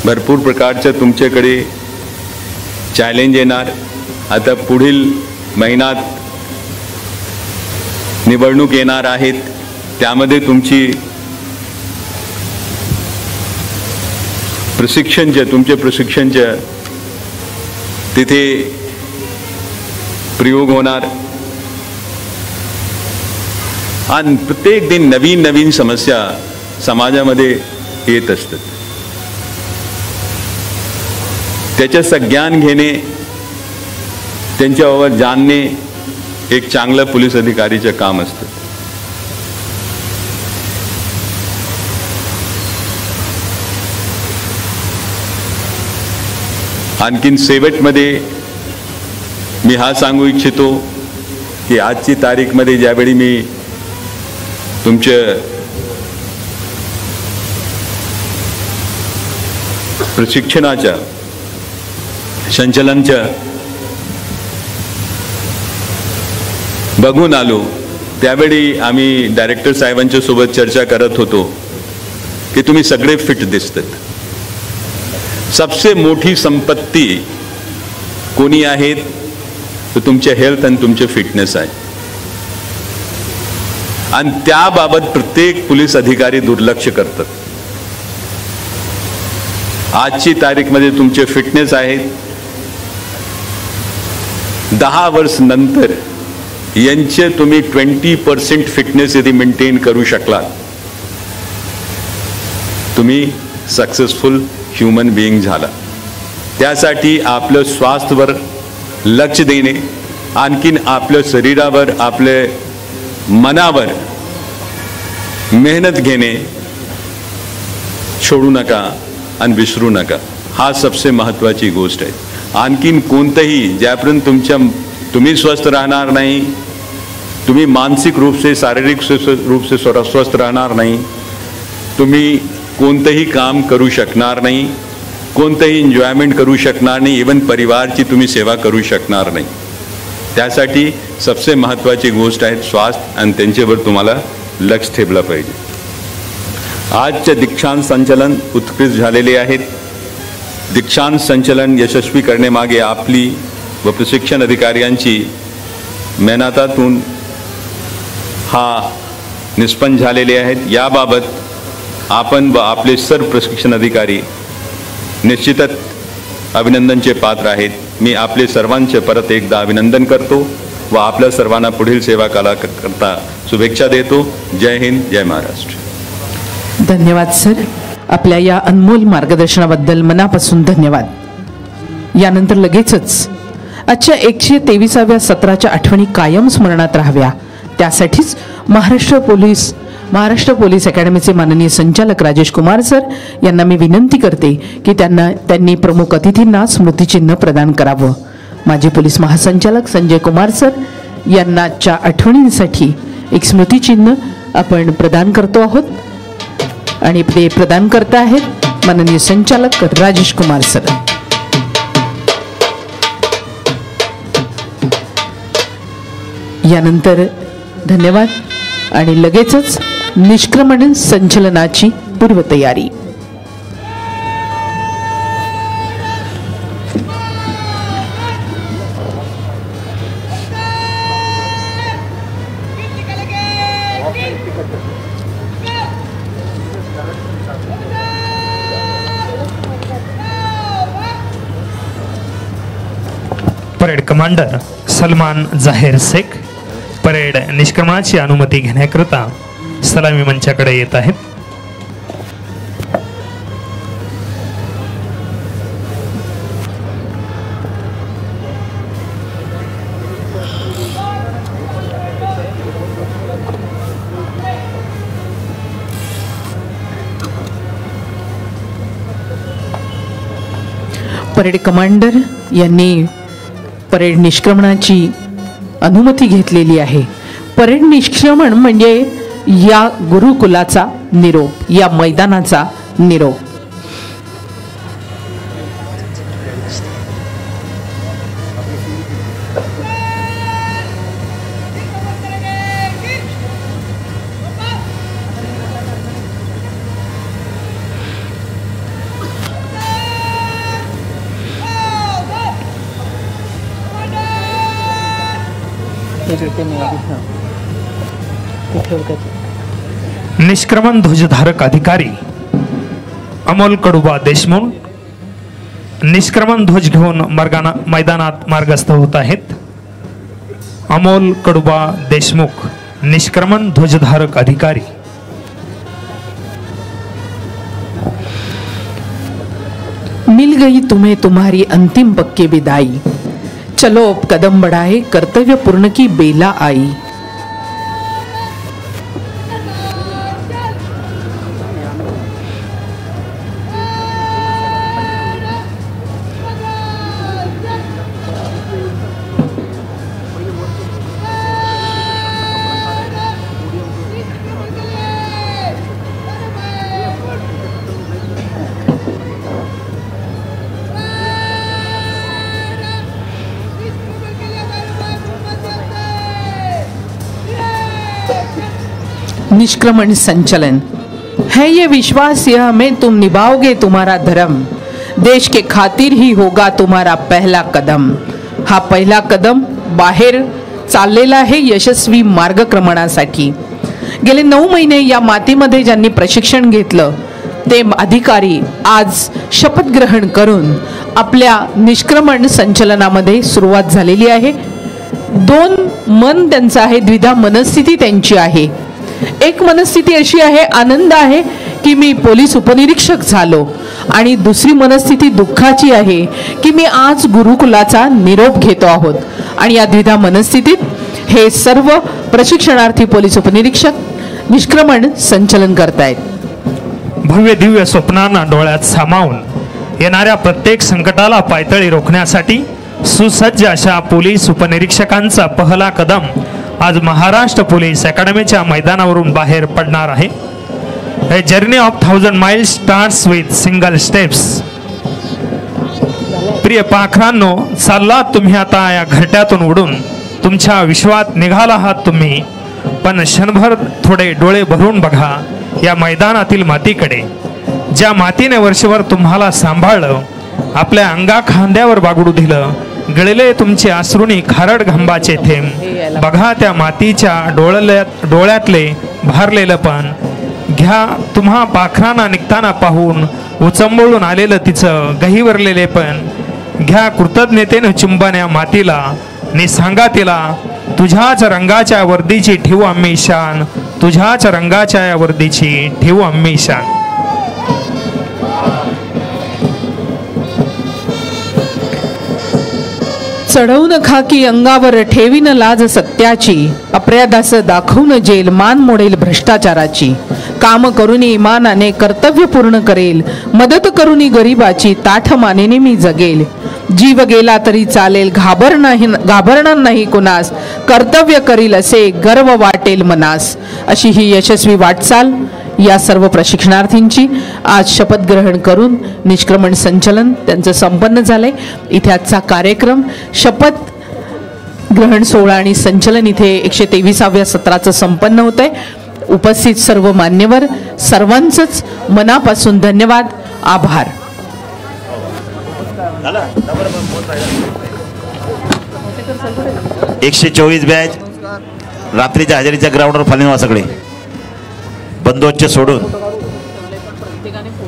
भरपूर प्रकारचं तुमच्याकडे चॅलेंज येणार. आता पुढील महिन्यात निवडणूक येणार आहेत, त्यामध्ये तुमची तुमचे प्रशिक्षणचे तिथे प्रयोग होणार आणि प्रत्येक दिन नवीन नवीन समस्या समाजामध्ये येत असतात. त्याचं ज्ञान घेणे, त्यांच्यावर जाणणे एक चांगलं पोलीस अधिकारीचं काम असतं. आणखीन शेवटमध्ये मी हा सांगू इच्छितो की आजची तारीखमध्ये ज्यावेळी मी तुमच्या प्रशिक्षणाच्या संचलनच्या बघून आलो, त्यावेळी आम्ही डायरेक्टर साहेबांच्या सोबत चर्चा करत होतो की तुम्ही सगळे फिट दिसतात. सबसे मोठी संपत्ती कोणी आहेत तर तुमचे हेल्थ आणि तुमचे फिटनेस आहे. आणि त्याबाबत प्रत्येक पोलीस अधिकारी दुर्लक्ष करतात. आजची तारीखमध्ये तुमचे फिटनेस आहेत, 10 वर्ष नंतर यांचे तुम्ही 20% फिटनेस यदि मेंटेन करू शकला, तुम्ही सक्सेसफुल ह्युमन बिईंग झाला. त्यासाठी आपलं स्वास्थ्यावर लक्ष देणे, आणखीन आपल्या शरीरावर, आपल्या मनावर मेहनत घेणे सोडू नका आणि विसरू नका. हा सबसे महत्त्वाची गोष्ट आहे. आणखीन कोणतंही ज्यापर्यंत तुम्ही स्वस्थ राहणार नाही, तुम्ही मानसिक रूप से शारीरिक रूप से स्वस्थ राहणार नाही, तुम्ही कोणतंही काम करू शकणार नाही, कोणतंही एन्जॉयमेंट करू शकणार नाही, इवन परिवारची तुम्ही सेवा करू शकणार नाही. त्यासाठी सबसे महत्त्वाची गोष्ट आहे स्वास्थ्य आणि त्यांच्यावर तुम्हाला लक्ष ठेवलं पाहिजे. आजचे दीक्षांत संचलन उत्कृष्ट झालेले आहेत. दीक्षांत संचलन यशस्वी करण्यामागे आपली व प्रशिक्षण अधिकाऱ्यांची मेहनतातून हा निष्पन्न झालेले आहेत. याबाबत आपण व आपले सर्व प्रशिक्षण अधिकारी निश्चितच अभिनंदनचे पात्र आहेत. मी आपले सर्वांचे परत एकदा अभिनंदन करतो व आपल्या सर्वांना पुढील सेवा करता शुभेच्छा देतो. जय हिंद, जय महाराष्ट्र. धन्यवाद सर, आपल्या या अनमोल मार्गदर्शनाबद्दल मनापासून धन्यवाद. यानंतर लगेचच आजच्या 123व्या सत्राच्या आठवणी कायम स्मरणात राहाव्या, त्यासाठीच महाराष्ट्र पोलीस अकॅडमीचे माननीय संचालक राजेश कुमार सर यांना मी विनंती करते की त्यांनी प्रमुख अतिथींना स्मृतिचिन्ह प्रदान करावं. माजी पोलीस महासंचालक संजय कुमार सर यांनाच्या आठवणींसाठी एक स्मृतिचिन्ह आपण प्रदान करतो आहोत आणि ते प्रदान करत आहेत माननीय संचालक राजेश कुमार सर. यानंतर धन्यवाद आणि लगेचच निष्क्रमण संचलनाची पूर्वतयारी. Parade commander Salman Zahir Shaikh parade निष्क्रमणाची अनुमती घेण्याकरिता सलामी मंचाकडे येत आहेत. परेड कमांडर यांनी परेड निष्क्रमणाची अनुमती घेतलेली आहे. परेड निष्क्रमण म्हणजे या गुरुकुलाचा निरोप, या मैदानाचा निरोप. निष्क्रमण ध्वजधारक अधिकारी अमोल कडुबा देशमुख निष्क्रमण ध्वज घेऊन मैदानात मार्गस्थ होत आहेत. अमोल कडुबा देशमुख निष्क्रमण ध्वजधारक अधिकारी. मिल गई तुम्हें तुम्हारी अंतिम पक्की विदाई, चलो अब कदम बढ़ाए कर्तव्य पूर्ण की बेला आई. निष्क्रमण संचलन है ये विश्वास यह में तुम निभाओगे तुम्हारा धर्म, देश के खातिर ही होगा तुम्हारा पहला कदम. हा पहिला कदम बाहेर चाललेला आहे यशस्वी मार्गक्रमणासाठी. गेले 9 महिने या मातीमध्ये ज्यांनी प्रशिक्षण घेतलं ते अधिकारी आज शपथ ग्रहण करून आपल्या निष्क्रमण संचलनामध्ये सुरुवात झालेली आहे. 2 मन त्यांचं आहे, द्विधा मनस्थिती त्यांची आहे. एक मनस्थिती अशी आहे, आनंद आहे की मी पोलीस उपनिरीक्षक झालो, आणि दुसरी मनस्थिती दुःखाची आहे की मी आज गुरुकुलाचा निरोप घेतो आहोत. आणि या द्विधा मनस्थितीत हे सर्व प्रशिक्षणार्थी पोलीस उपनिरीक्षक निष्क्रमण संचलन करतायत. भव्य दिव्य स्वप्नांना डोळ्यात सामावून येणाऱ्या प्रत्येक संकटाला पायतळी रोखण्यासाठी सुसज्ज अशा पोलीस उपनिरीक्षकांचा पहिला कदम आज महाराष्ट्र पोलीस अकॅडमीच्या मैदानावरून बाहेर पडणार आहे. A journey of 1000 miles starts with single steps. प्रिय पाखरांनो, चाललात तुम्ही आता या घरट्यातून उडून, तुमच्या विश्वात निघाला आहात तुम्ही, पण क्षणभर थोडे डोळे भरून बघा या मैदानातील मातीकडे, ज्या मातीने वर्षभर तुम्हाला सांभाळलं, आपल्या अंगा खांद्यावर बागडू दिलं, गळले तुमचे अश्रुनी खारड घांबाचे थेंब. बघा त्या मातीच्या डोळ्यातले भारलेलं पण, घ्या तुम्हा पाखरांना निघताना पाहून उचंबळून आलेलं तिचं गहीवरलेले पण, घ्या कृतज्ञतेनं चुंबन या मातीला, नि सांगा तिला तुझ्याच रंगाच्या वर्दीची ठेवू आम्ही शान, तुझ्याच रंगाच्या या वर्दीची ठेवू आम्ही शान. चढवून खाकी अंगावर ठेवीन लाज सत्याची, अप्र्यादास दाखवून जेल मान मोडेल भ्रष्टाचाराची. काम करूनी इमानाने कर्तव्य पूर्ण करेल, मदत करूनी गरिबाची ताठ मानेने मी जगेल. जीव गेला तरी चालेल घाबरणार नाही कुणास, कर्तव्य करील असे गर्व वाटेल मनास. अशी ही यशस्वी वाटचाल या सर्व प्रशिक्षणार्थींची आज शपथ ग्रहण करून निष्क्रमण संचलन त्यांचं संपन्न झालंय. इथे आजचा कार्यक्रम शपथ ग्रहण सोहळा आणि संचलन इथे 123व्या सत्राचं संपन्न होतंय. उपस्थित सर्व मान्यवर सर्वांचंच मनापासून धन्यवाद, आभार. 124 बॅच रात्रीच्या हजेरीच्या ग्राउंडवर फालीन व्हा. सगळे बंदोबस्त सोडून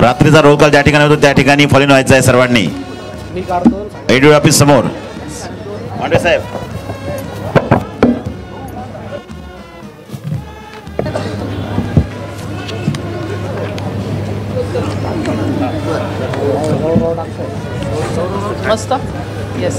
रात्रीचा रोल कॉल ज्या ठिकाणी होतो त्या ठिकाणी फालीन व्हायचं आहे सर्वांनी. एडीओ ऑफिस समोर. मांडे साहेब, मस्त. येस.